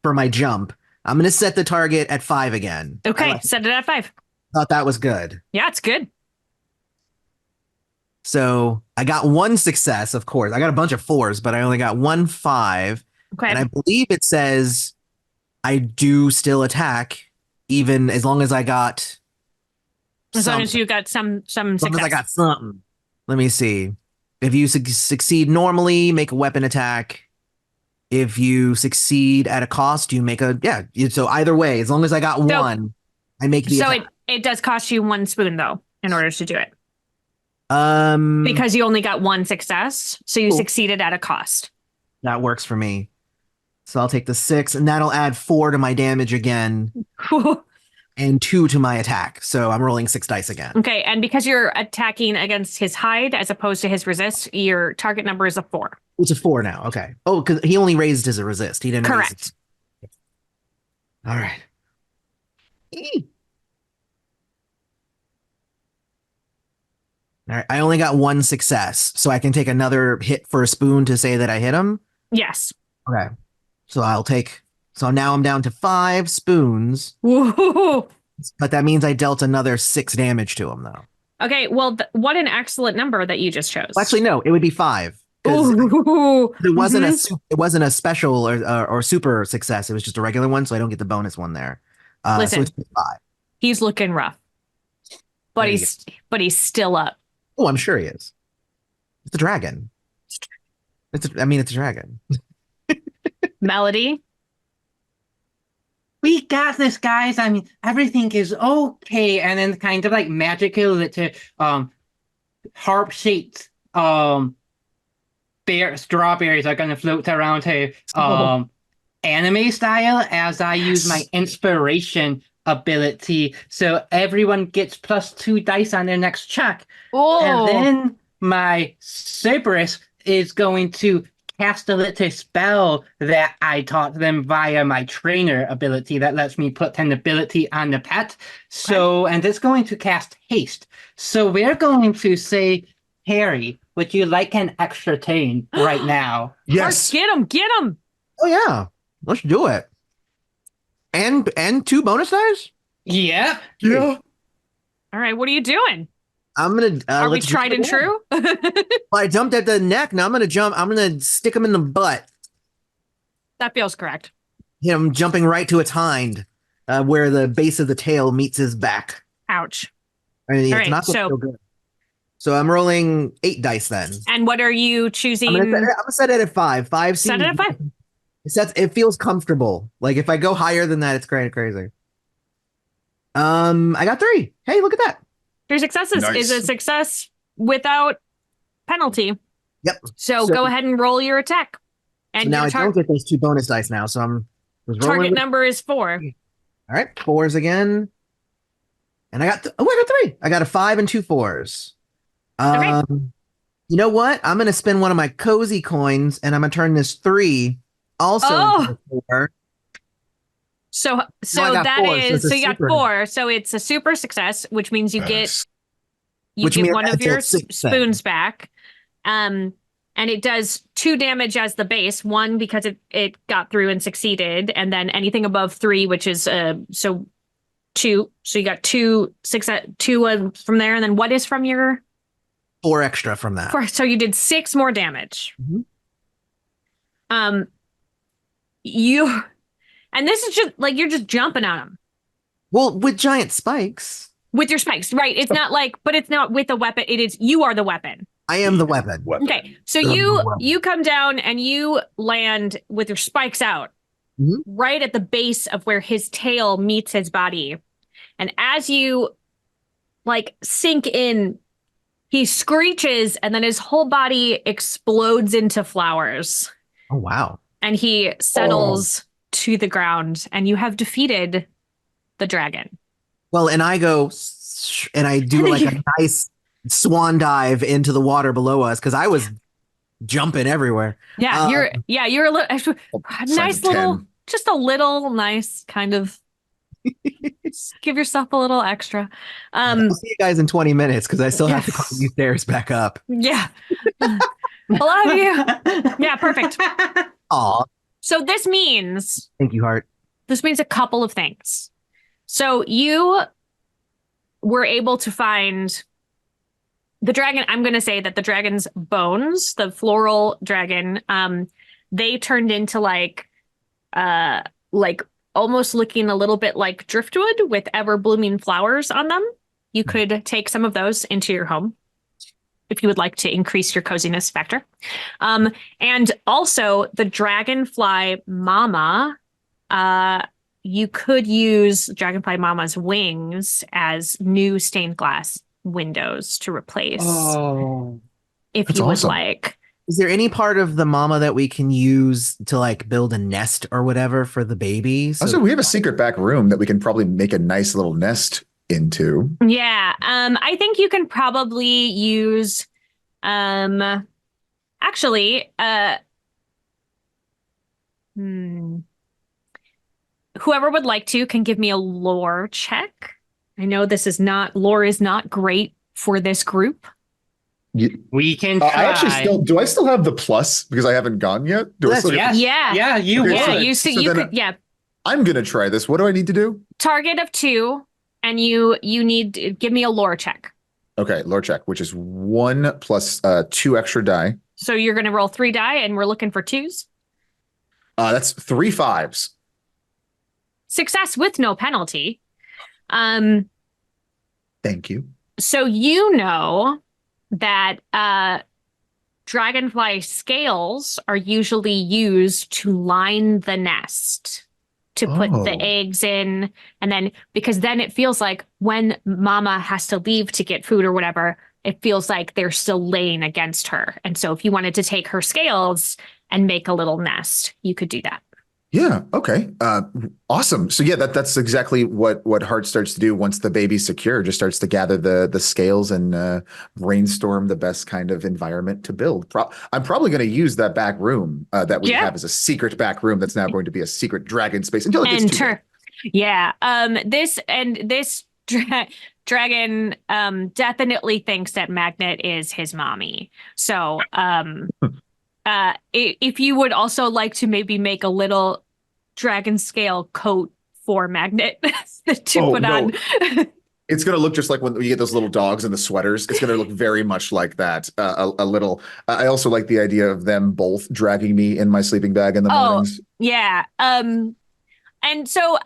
for my jump. I'm gonna set the target at 5 again. Okay, set it at 5. Thought that was good. Yeah, it's good. So I got 1 success, of course. I got a bunch of 4s, but I only got 1 5. Okay. And I believe it says I do still attack, even as long as I got. As long as you got some As long success. as I got something. Let me see. If you succeed normally, make a weapon attack. If you succeed at a cost, you make a So either way, as long as I got 1, I make the So attack. it does cost you 1 spoon though, in order to do it. Um, Because you only got 1 success, so you Cool. succeeded at a cost. that works for me. So I'll take the 6, and that'll add 4 to my damage again, and 2 to my attack. So I'm rolling 6 dice again. Okay, and because you're attacking against his hide as opposed to his resist, your target number is a 4. It's a 4 now. Okay. Oh, because he only raised his resist. He didn't. raise Correct. his- All right. All right. I only got 1 success, so I can take another hit for a spoon to say that I hit him. Yes. Okay. So I'll take. So now I'm down to 5 spoons, Woo. but that means I dealt another 6 damage to him, though. Okay, well, what an excellent number that you just chose. Well, actually, no, it would be 5. 'Cause Ooh. it wasn't Mhm. it wasn't a special or super success. It was just a regular one, so I don't get the bonus one there. So Listen. it's 5. He's looking rough. But There you he's still up. Oh, I'm sure he is. It's a dragon. It's a dragon. Melody. We got this, guys. I mean, everything is okay. And then kind of like magical little harp-shaped strawberries are gonna float around to anime style as I use my inspiration ability. So everyone gets +2 dice on their next check. Oh. And then my Cerberus is going to cast a little spell that I taught them via my trainer ability that lets me put an ability on the pet. So, and it's going to cast haste. So we're going to say, Harry, would you like an extra turn right now? Yes. Get him. Oh yeah, let's do it. And 2 bonus dice. Yep. Yeah. All right, what are you doing? I'm gonna. Are we let's tried jump and again. true? Well, I jumped at the neck. Now I'm gonna jump. I'm gonna stick him in the butt. That feels correct. Him jumping right to its hind, where the base of the tail meets his back. Ouch. I mean, All it's right, not so- so good. So I'm rolling 8 dice then. And what are you choosing? I'm gonna set it at 5. 5 Set it seems- at 5. It feels comfortable. Like if I go higher than that, it's crazy. I got 3. Hey, look at that. 3 successes Nice. is a success without penalty. Yep. So So- go ahead and roll your attack. So And now your I don't get those 2 bonus dice now. So I'm just rolling. target number is 4. All right, 4s again. And I got, I got 3. I got a 5 and 2 4s. Okay. You know what? I'm going to spend one of my cozy coins and I'm going to turn this 3 also into a 4. So I got that 4, is, so so it's you a got super. 4. So it's a super success, which means Yes. you Which get means one of that's your a 6 then. spoons back. And it does 2 damage as the base, 1 because it got through and succeeded, and then anything above 3, which is so 2. So you got 2 success, 2 from there, and then what is from your 4 extra from that. 4? So you did 6 more damage. Mhm. You and this is just like you're just jumping on them Well, with giant spikes, with your spikes, right? It's not like, but it's not with a weapon. It is you are the weapon. I am the weapon. Okay, so I'm the you weapon. come down and you land with your spikes out Mhm. right at the base of where his tail meets his body. And as you like sink in, he screeches and then his whole body explodes into flowers Oh, wow. and he settles to the ground and you have defeated the dragon. Well, and I go and I do And then like a nice swan dive into the water below us because I was jumping everywhere. Yeah, you're a little Signs nice of little 10. just a little nice kind of just give yourself a little extra. I'll see you guys in 20 minutes because I still have to Yes. climb these stairs back up. Yeah. I love you. Yeah, perfect. Aw, So this means thank you, Hart. a couple of things. So you were able to find the dragon. I'm going to say that the dragon's bones, the floral dragon, they turned into like almost looking a little bit like driftwood with ever blooming flowers on them. You could take some of those into your home if you would like to increase your coziness factor. And also the dragonfly mama, you could use dragonfly mama's wings as new stained glass windows to replace if That's you would awesome. like. Is there any part of the mama that we can use to like build a nest or whatever for the baby? Also, we have a secret back room that we can probably make a nice little nest into. Yeah, I think you can probably use actually whoever would like to can give me a lore check. I know lore is not great for this group. We can try. I actually do I still have the plus because I haven't gone yet? Do I still Yes. Yeah. You Okay, would. so- you so you then could I'm going to try this. What do I need to do? target of 2 and you need give me a lore check. Okay, lore check, which is 1 plus 2 extra die. So you're going to roll 3 die and we're looking for 2s. That's 3 5s. Success with no penalty. Thank you. So you know that dragonfly scales are usually used to line the nest to put the eggs in. And then because then it feels like when mama has to leave to get food or whatever, it feels like they're still laying against her. And so if you wanted to take her scales and make a little nest, you could do that. Yeah. Okay. Awesome. So yeah, that's exactly what Hart starts to do once the baby's secure. Just starts to gather the scales and brainstorm the best kind of environment to build. I'm probably going to use that back room that we have as a secret back room. That's now going to be a secret dragon space until it gets too big. Yeah. This dragon definitely thinks that Magnet is his mommy. So if you would also like to maybe make a little dragon scale coat for Magnet to put on. It's going to look just like when you get those little dogs in the sweaters. It's going to look very much like that. A little. I also like the idea of them both dragging me in my sleeping bag in the mornings. Yeah. And so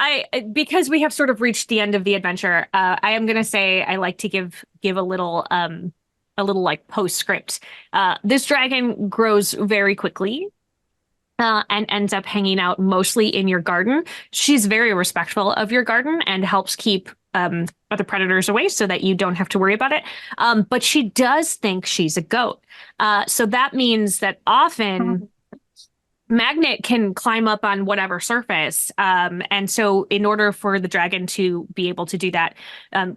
because we have sort of reached the end of the adventure, I am going to say I like to give a little like postscript. This dragon grows very quickly and ends up hanging out mostly in your garden. She's very respectful of your garden and helps keep other predators away so that you don't have to worry about it. But she does think she's a goat. So that means that often magnet can climb up on whatever surface. And so in order for the dragon to be able to do that,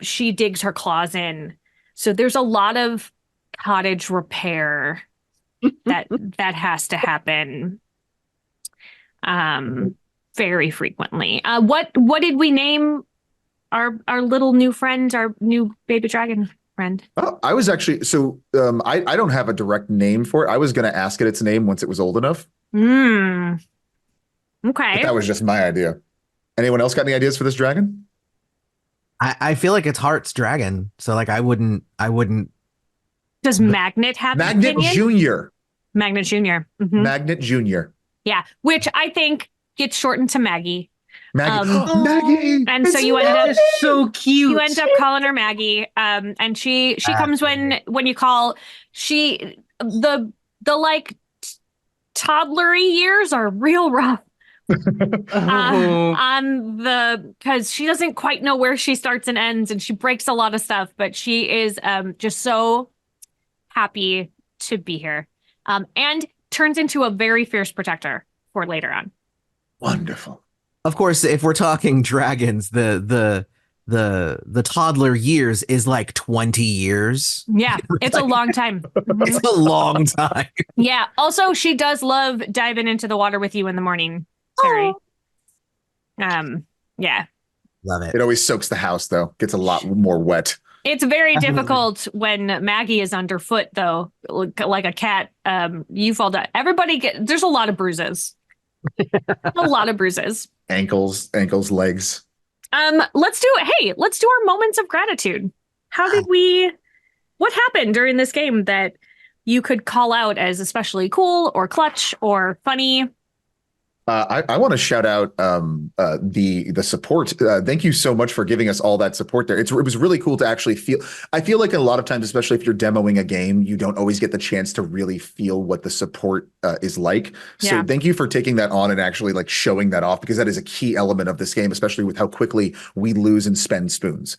she digs her claws in. So there's a lot of cottage repair that has to happen very frequently. What did we name our little new friend, our new baby dragon friend? Oh, I was actually I don't have a direct name for it. I was going to ask it its name once it was old enough. Okay. But that was just my idea. Anyone else got any ideas for this dragon? I feel like it's Heart's dragon, so like I wouldn't. Does Magnet have Magnet Junior? Magnet Junior. Mm-hmm. Magnet Junior. Yeah, which I think gets shortened to Maggie. Maggie. Maggie. And so you end up so cute. You end up calling her Maggie. And she comes when you call. The like toddlery years are real rough. Because she doesn't quite know where she starts and ends, and she breaks a lot of stuff, but she is just so happy to be here. And turns into a very fierce protector for later on. Wonderful. Of course, if we're talking dragons, the toddler years is like 20 years. Yeah, it's a long time. It's a long time. Yeah. Also, she does love diving into the water with you in the morning, Terry. Yeah. Love it. It always soaks the house, though. Gets a lot more wet. It's very difficult when Maggie is underfoot, though, like a cat. You fall down. There's a lot of bruises. A lot of bruises. Ankles, legs. Let's do our moments of gratitude. What happened during this game that you could call out as especially cool or clutch or funny? I want to shout out the support. Thank you so much for giving us all that support there. It was really cool to actually feel. I feel like a lot of times, especially if you're demoing a game, you don't always get the chance to really feel what the support is like. So thank you for taking that on and actually like showing that off, because that is a key element of this game, especially with how quickly we lose and spend spoons.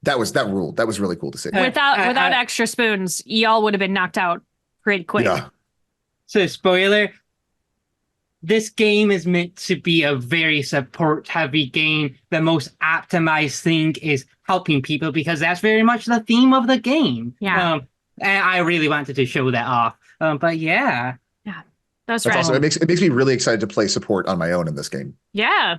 That ruled. That was really cool to see. Without extra spoons, y'all would have been knocked out pretty quick. Yeah. So spoiler. This game is meant to be a very support-heavy game. The most optimized thing is helping people, because that's very much the theme of the game. Yeah. And I really wanted to show that off. But yeah. Yeah, that's right. awesome. It makes me really excited to play support on my own in this game. Yeah.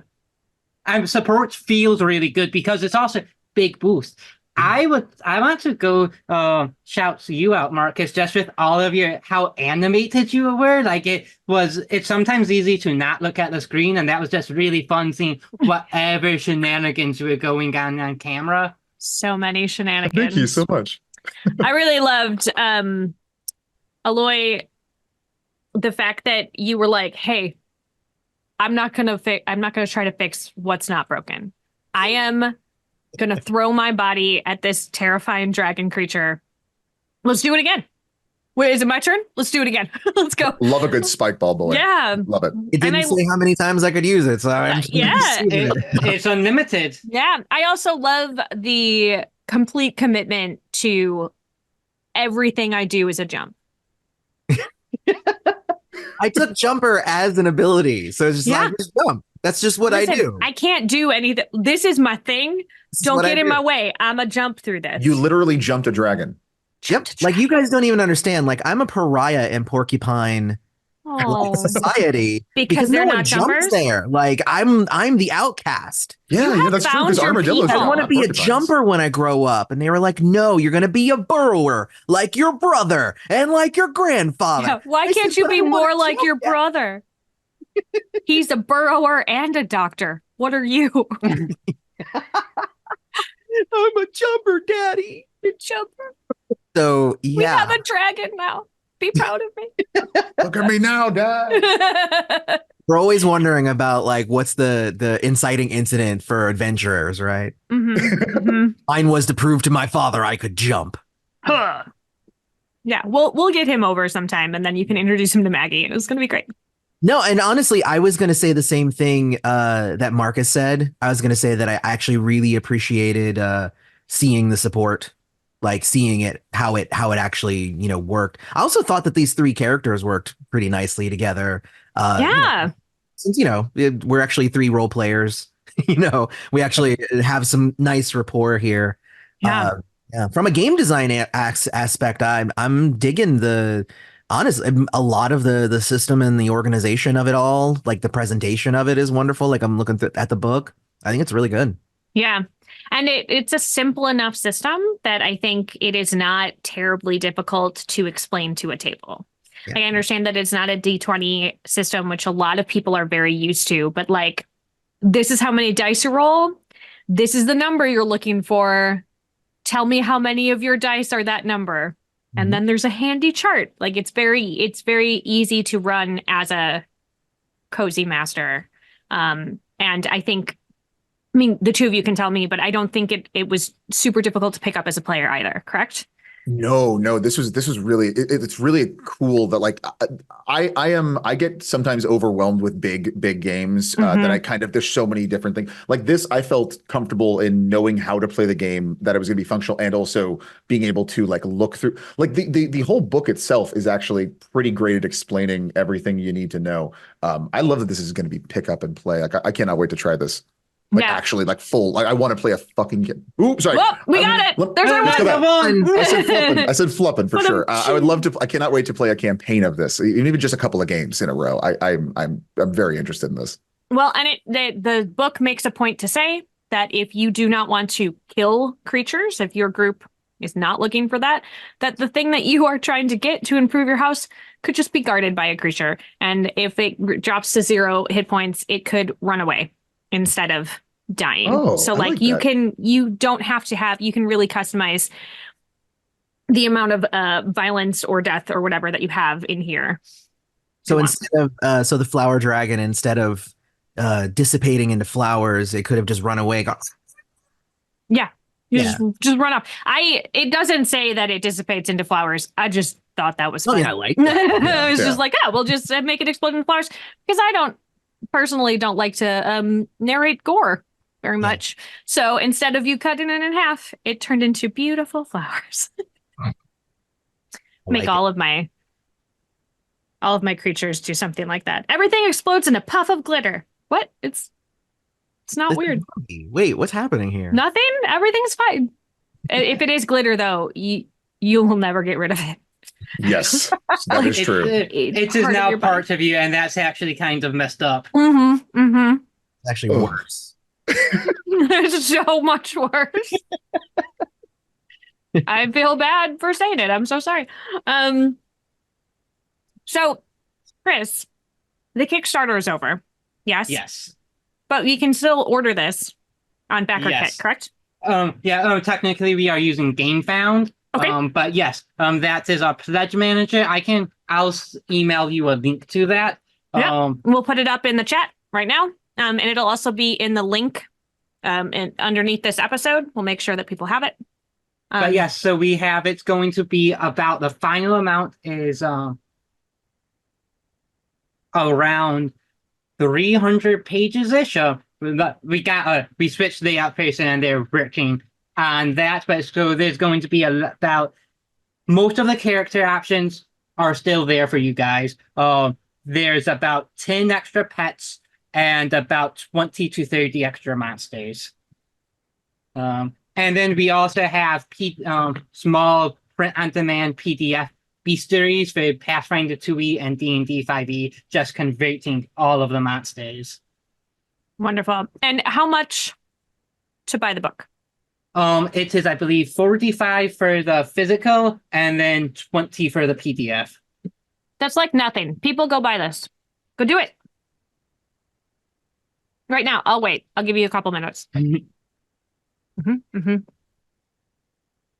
And support feels really good because it's also big boost. I want to go shout you out, Marcus, just with all of how animated you were. Like it's sometimes easy to not look at the screen, and that was just really fun seeing whatever shenanigans were going on camera. So many shenanigans. Thank you so much. I really loved Eloy, the fact that you were like, hey, I'm not gonna try to fix what's not broken. I am gonna throw my body at this terrifying dragon creature. Let's do it again. Wait, is it my turn? Let's do it again. Let's go. Love a good spike ball, boy. Yeah. Love it. It didn't say how many times I could use it, so I'm it's unlimited. Yeah. I also love the complete commitment to everything I do is a jump. I took jumper as an ability, so it's just like just jump. That's just what I do. I can't do anything. This is my thing. Don't get in my way. I'm a jump through this. You literally jumped a dragon. Yep. Like you guys don't even understand. Like I'm a pariah in Porcupine society because no they're one not jumps jumpers there. Like I'm the outcast. Yeah, that's true. Because armadillos. I want to be a jumper when I grow up, and they were like, "No, you're going to be a burrower, like your brother and like your grandfather." Yeah, why can't you be more like your brother? He's a burrower and a doctor. What are you? I'm a jumper, Daddy. A jumper. So yeah, we have a dragon now. Be proud of me. Look at me now, Dad. We're always wondering about like what's the inciting incident for adventurers, right? Mm-hmm. Mm-hmm. Mine was to prove to my father I could jump. Huh. Yeah, we'll get him over sometime, and then you can introduce him to Maggie. It was gonna be great. No, and honestly, I was going to say the same thing that Marcus said. I was going to say that I actually really appreciated seeing the support, like seeing it, how it actually, worked. I also thought that these three characters worked pretty nicely together. Yeah. Since we're actually 3 role players, we actually have some nice rapport here. Yeah. Yeah, from a game design aspect, I'm digging a lot of the system and the organization of it all. Like the presentation of it is wonderful. Like I'm looking at the book. I think it's really good. Yeah. And it's a simple enough system that I think it is not terribly difficult to explain to a table. Yeah. I understand that it's not a D20 system, which a lot of people are very used to, but like, this is how many dice you roll. This is the number you're looking for. Tell me how many of your dice are that number. And then there's a handy chart. Like it's very easy to run as a cozy master. And I think, I mean, the two of you can tell me, but I don't think it was super difficult to pick up as a player either, correct? No, this was really it's really cool that like I get sometimes overwhelmed with big games that I kind of there's so many different things like this. I felt comfortable in knowing how to play the game, that it was going to be functional, and also being able to like look through like the whole book itself is actually pretty great at explaining everything you need to know. I love that this is going to be pick up and play. Like I cannot wait to try this. Like actually like full, like I want to play a fucking game. Oops, sorry. Well, we got it. There's our one. I said flipping for sure. I would love to. I cannot wait to play a campaign of this, even just a couple of games in a row. I'm very interested in this. Well, and the book makes a point to say that if you do not want to kill creatures, if your group is not looking for that the thing that you are trying to get to improve your house could just be guarded by a creature, and if it drops to 0 hit points, it could run away instead of dying. So like you don't have to have, you can really customize the amount of violence or death or whatever that you have in here. So instead of the flower dragon, instead of dissipating into flowers, it could have just run away. Just run off. It doesn't say that it dissipates into flowers. I just thought that was fun. I like that. I was just like, we'll just make it explode into flowers, because I personally don't like to narrate gore very much. So instead of you cutting it in half, it turned into beautiful flowers. Make all of my creatures do something like that. Everything explodes in a puff of glitter. What? It's not weird. Wait, what's happening here? Nothing. Everything's fine. If it is glitter, though, you will never get rid of it. Yes, that is true. It is now part of you, and that's actually kind of messed up. It's actually worse. It's so much worse. I feel bad for saying it. I'm so sorry. So, Chris, the Kickstarter is over. Yes? Yes. But we can still order this on BackerKit, correct? Technically we are using GameFound. Okay. But yes, that is our pledge manager. I'll email you a link to that. We'll put it up in the chat right now. And it'll also be in the link and underneath this episode. We'll make sure that people have it. But yes, so we have, it's going to be about, the final amount is around 300 pages-ish. We switched the outpacing and they're working on that, but so there's going to be about, most of the character options are still there for you guys. There's about 10 extra pets and about 20 to 30 extra monsters. And then we also have small print-on-demand PDF bestiaries for Pathfinder 2e and D&D 5e, just converting all of the monsters. Wonderful. And how much to buy the book? It is, I believe, 45 for the physical and then 20 for the PDF. That's like nothing. People go buy this. Go do it. Right now. I'll wait. I'll give you a couple minutes.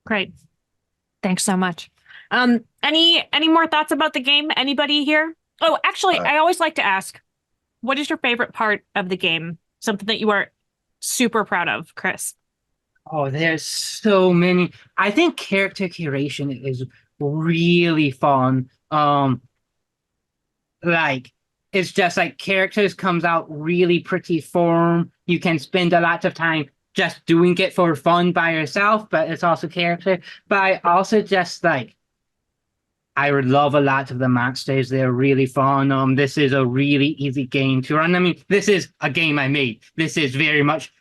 Great. Thanks so much. Any more thoughts about the game? Anybody here? Oh, actually, I always like to ask, what is your favorite part of the game? Something that you are super proud of, Chris? Oh, there's so many. I think character curation is really fun. It's just like characters comes out really pretty form. You can spend a lot of time just doing it for fun by yourself, but it's also character. But I also just like I would love a lot of the monsters. They're really fun. This is a really easy game to run. I mean, this is a game I made. This is very much,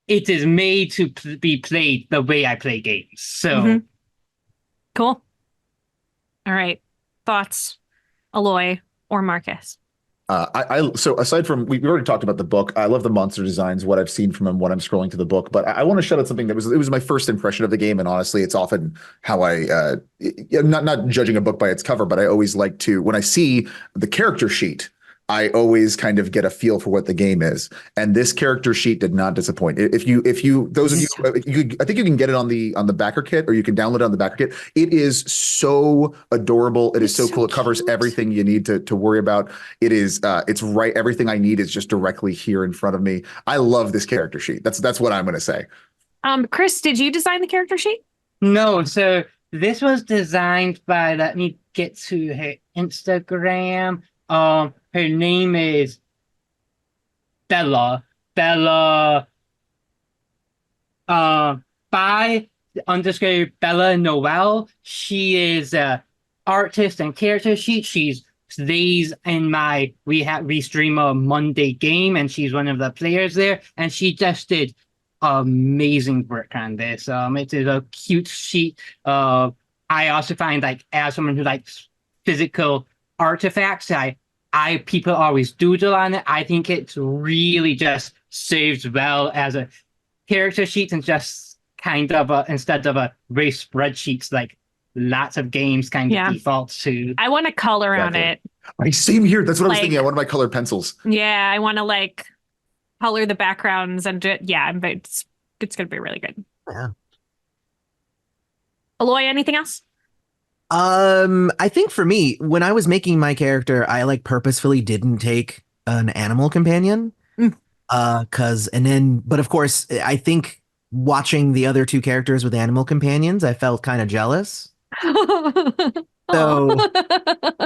it is made to be played the way I play games. So, Cool. All right. Thoughts, Eloy or Markus? So aside from we already talked about the book, I love the monster designs, what I've seen from them, what I'm scrolling to the book. But I want to shout out something it was my first impression of the game, and honestly, it's often how not judging a book by its cover, but I always like to when I see the character sheet. I always kind of get a feel for what the game is, and this character sheet did not disappoint. If you, those of you, I think you can get it on the backer kit, or you can download it on the backer kit. It is so adorable. It is so cool. It covers everything you need to worry about. It is, it's right. Everything I need is just directly here in front of me. I love this character sheet. That's what I'm going to say. Chris, did you design the character sheet? No, so this was designed by, let me get to her Instagram. Her name is Bella by underscore Bella Noel. She is a artist and character sheet. She's these in my we stream a Monday game, and she's one of the players there, and she just did amazing work on this. It is a cute sheet. I also find, like, as someone who likes physical artifacts, people always doodle on it. I think it's really just serves well as a character sheet, and just kind of instead of a race spreadsheets like lots of games kind of default to. I want to color on it. Same here. That's what I was thinking. I wanted my colored pencils. Yeah, I want to like color the backgrounds and it's going to be really good. Yeah. Eloy, anything else? I think for me, when I was making my character, I like purposefully didn't take an animal companion. But of course, I think watching the other two characters with animal companions, I felt kind of jealous.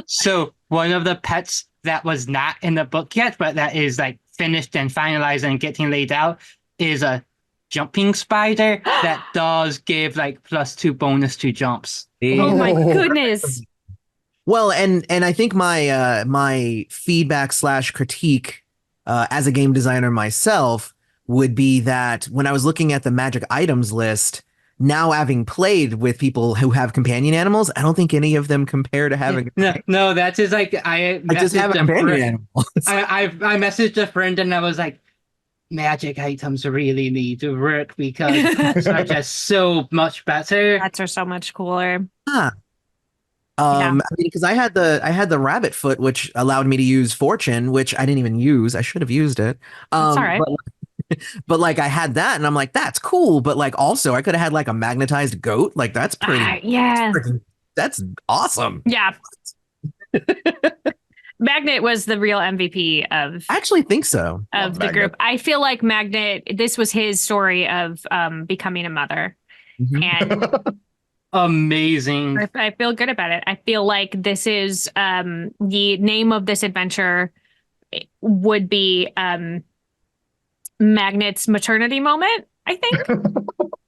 So one of the pets that was not in the book yet, but that is like finished and finalized and getting laid out, is a jumping spider that does give like +2 bonus to jumps. Oh my goodness. Well, and I think my my feedback / critique as a game designer myself would be that when I was looking at the magic items list, now having played with people who have companion animals, I don't think any of them compare to having. No, that is like I just have a companion animal. I messaged a friend and I was like, magic items really need to work because pets are just so much better. Pets are so much cooler. I mean, because I had the rabbit foot, which allowed me to use fortune, which I didn't even use. I should have used it. That's all right. But like I had that, and I'm like, that's cool. But like also, I could have had like a magnetized goat. Like that's pretty. That's awesome. Yeah. Magnet was the real MVP of. I actually think so. Of the group, I feel like Magnet. This was his story of becoming a mother, and amazing. I feel good about it. I feel like this is the name of this adventure would be Magnet's maternity moment, I think.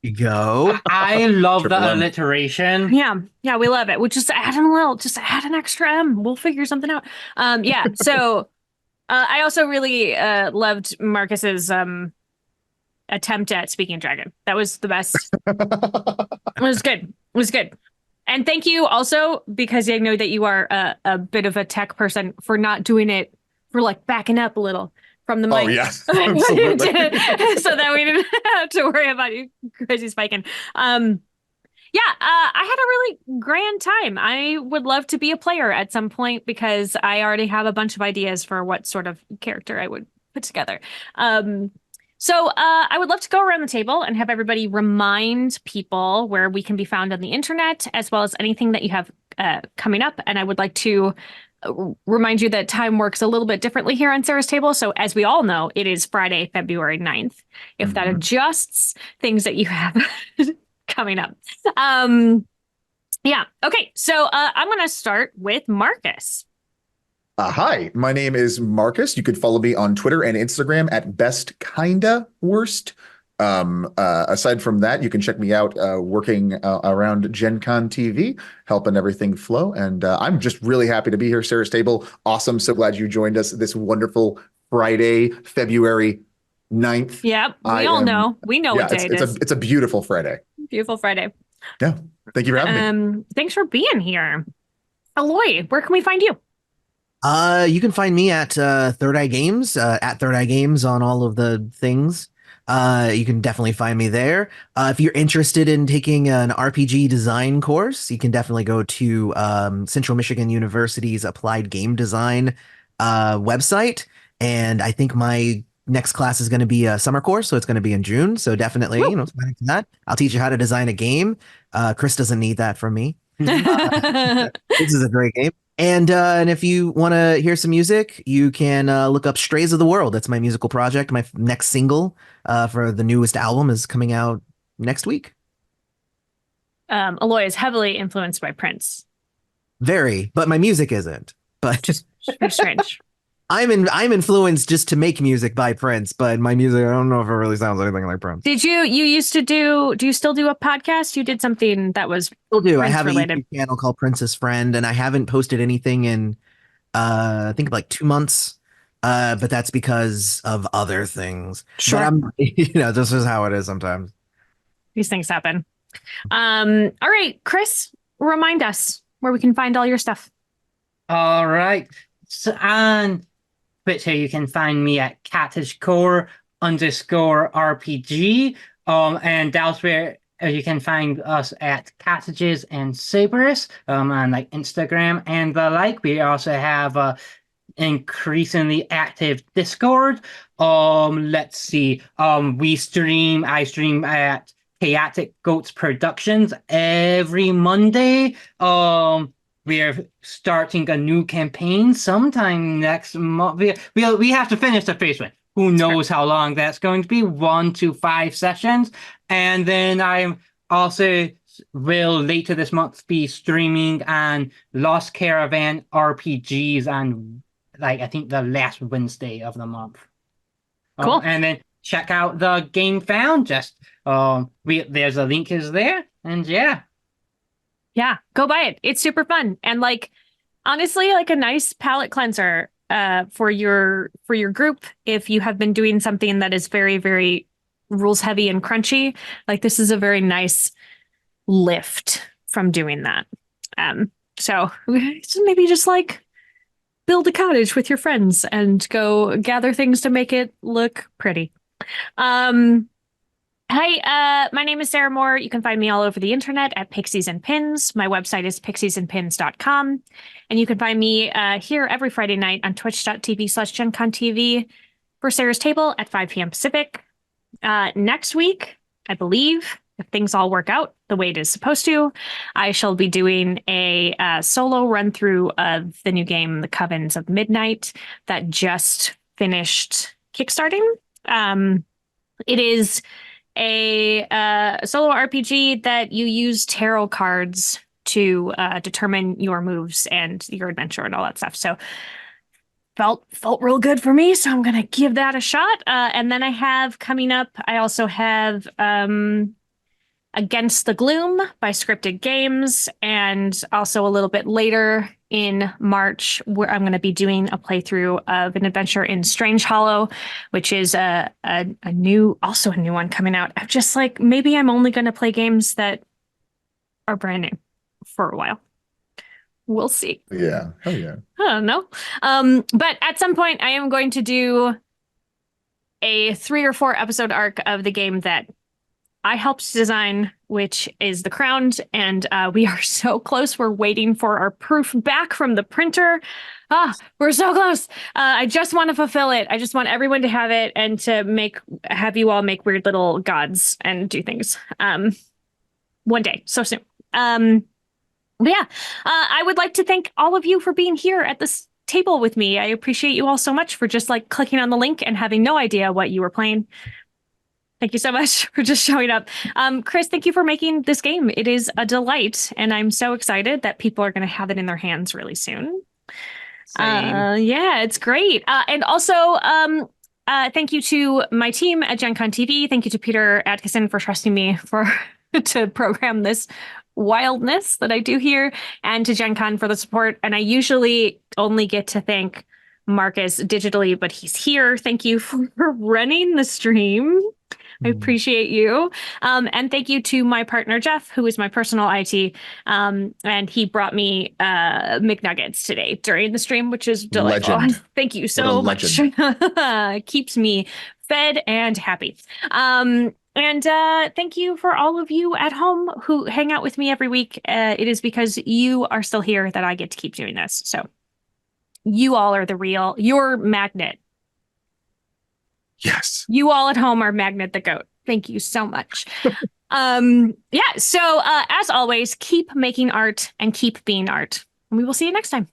You go. I love the alliteration. Yeah, we love it. We'll just add an extra M. We'll figure something out. So I also really loved Markus's attempt at speaking dragon. That was the best. It was good. And thank you also, because I know that you are a bit of a tech person, for not doing it, for like backing up a little from the mic. Oh, yes. Absolutely. So that we didn't have to worry about you crazy spiking. I had a really grand time. I would love to be a player at some point, because I already have a bunch of ideas for what sort of character I would put together. So I would love to go around the table and have everybody remind people where we can be found on the internet, as well as anything that you have coming up. And I would like to remind you that time works a little bit differently here on Sarah's Table. So as we all know, it is Friday, February 9th. If that adjusts things that you have coming up. Okay. So I'm going to start with Markus. Hi, my name is Markus. You could follow me on Twitter and Instagram at bestkindawworst. Aside from that, you can check me out working around Gen Con TV, helping everything flow. And I'm just really happy to be here. Sarah's Table, awesome. So glad you joined us this wonderful Friday, February 9th. Yep, we all know. We know what day it is. It's a beautiful Friday. Beautiful Friday. Yeah. Thank you for having me. Thanks for being here. Eloy, where can we find you? You can find me at Third Eye Games, at Third Eye Games on all of the things. You can definitely find me there. If you're interested in taking an RPG design course, you can definitely go to Central Michigan University's Applied Game Design website. And I think my next class is going to be a summer course, so it's going to be in June. So definitely, sign up for that. I'll teach you how to design a game. Chris doesn't need that from me. This is a great game. And if you want to hear some music, you can look up Strays of the World. That's my musical project. My next single for the newest album is coming out next week. Eloy is heavily influenced by Prince. Very, but my music isn't. But just very strange. I'm influenced just to make music by Prince, but my music, I don't know if it really sounds anything like Prince. Did you used to do you still do a podcast? You did something that was still do. Prince I have related. a YouTube channel called Princess Friend, and I haven't posted anything in I think like 2 months. But that's because of other things. Sure. But this is how it is sometimes. These things happen. All right, Chris, remind us where we can find all your stuff. All right. So on Twitter, you can find me at cottagecore_RPG. And elsewhere, you can find us at Cottages and Cerberus on like Instagram and the like. We also have increasingly active Discord. Let's see. I stream at Chaotic Goats Productions every Monday. We're starting a new campaign sometime next month. We have to finish the first one. Who knows how long that's going to be? 1 to 5 sessions. And then I also will later this month be streaming on Lost Caravan RPGs on I think the last Wednesday of the month. Cool. And then check out the Game Found. Just there's a link is there. And yeah. Yeah, go buy it. It's super fun. And honestly, a nice palate cleanser for your group if you have been doing something that is very, very rules heavy and crunchy. This is a very nice lift from doing that. So maybe just build a cottage with your friends and go gather things to make it look pretty. Hi, my name is Sarah Moore. You can find me all over the internet at Pixies and Pins. My website is pixiesandpins.com. And you can find me here every Friday night on twitch.tv/GenConTV for Sarah's Table at 5 p.m. Pacific. Next week, I believe, if things all work out the way it is supposed to, I shall be doing a solo run-through of the new game, The Covens of Midnight, that just finished kickstarting. It is a solo RPG that you use tarot cards to determine your moves and your adventure and all that stuff. So felt real good for me. So I'm going to give that a shot. And then I have coming up, I also have Against the Gloom by Scripted Games. And also a little bit later in March, where I'm going to be doing a playthrough of an adventure in Strange Hollow, which is a new one coming out. I'm just maybe I'm only going to play games that are brand new for a while. We'll see. Yeah. Oh yeah. I don't know. But at some point I am going to do a 3 or 4 episode arc of the game that I helped design, which is The Crowned, and we are so close. We're waiting for our proof back from the printer. We're so close. I just want to fulfill it. I just want everyone to have it and to have you all make weird little gods and do things. One day, so soon. But yeah, I would like to thank all of you for being here at this table with me. I appreciate you all so much for just clicking on the link and having no idea what you were playing. Thank you so much for just showing up. Chris, thank you for making this game. It is a delight, and I'm so excited that people are going to have it in their hands really soon. Same. Yeah, it's great. And also, thank you to my team at Gen Con TV. Thank you to Peter Atkinson for trusting me to program this wildness that I do here, and to Gen Con for the support. And I usually only get to thank Markus digitally, but he's here. Thank you for running the stream. I appreciate you. And thank you to my partner, Jeff, who is my personal IT. And he brought me McNuggets today during the stream, which is delightful. Legend. Thank you so much. Keeps me fed and happy. And thank you for all of you at home who hang out with me every week. It is because you are still here that I get to keep doing this. So you all are your magnet. Yes. You all at home are Magnet the Goat. Thank you so much. So as always, keep making art and keep being art. And we will see you next time.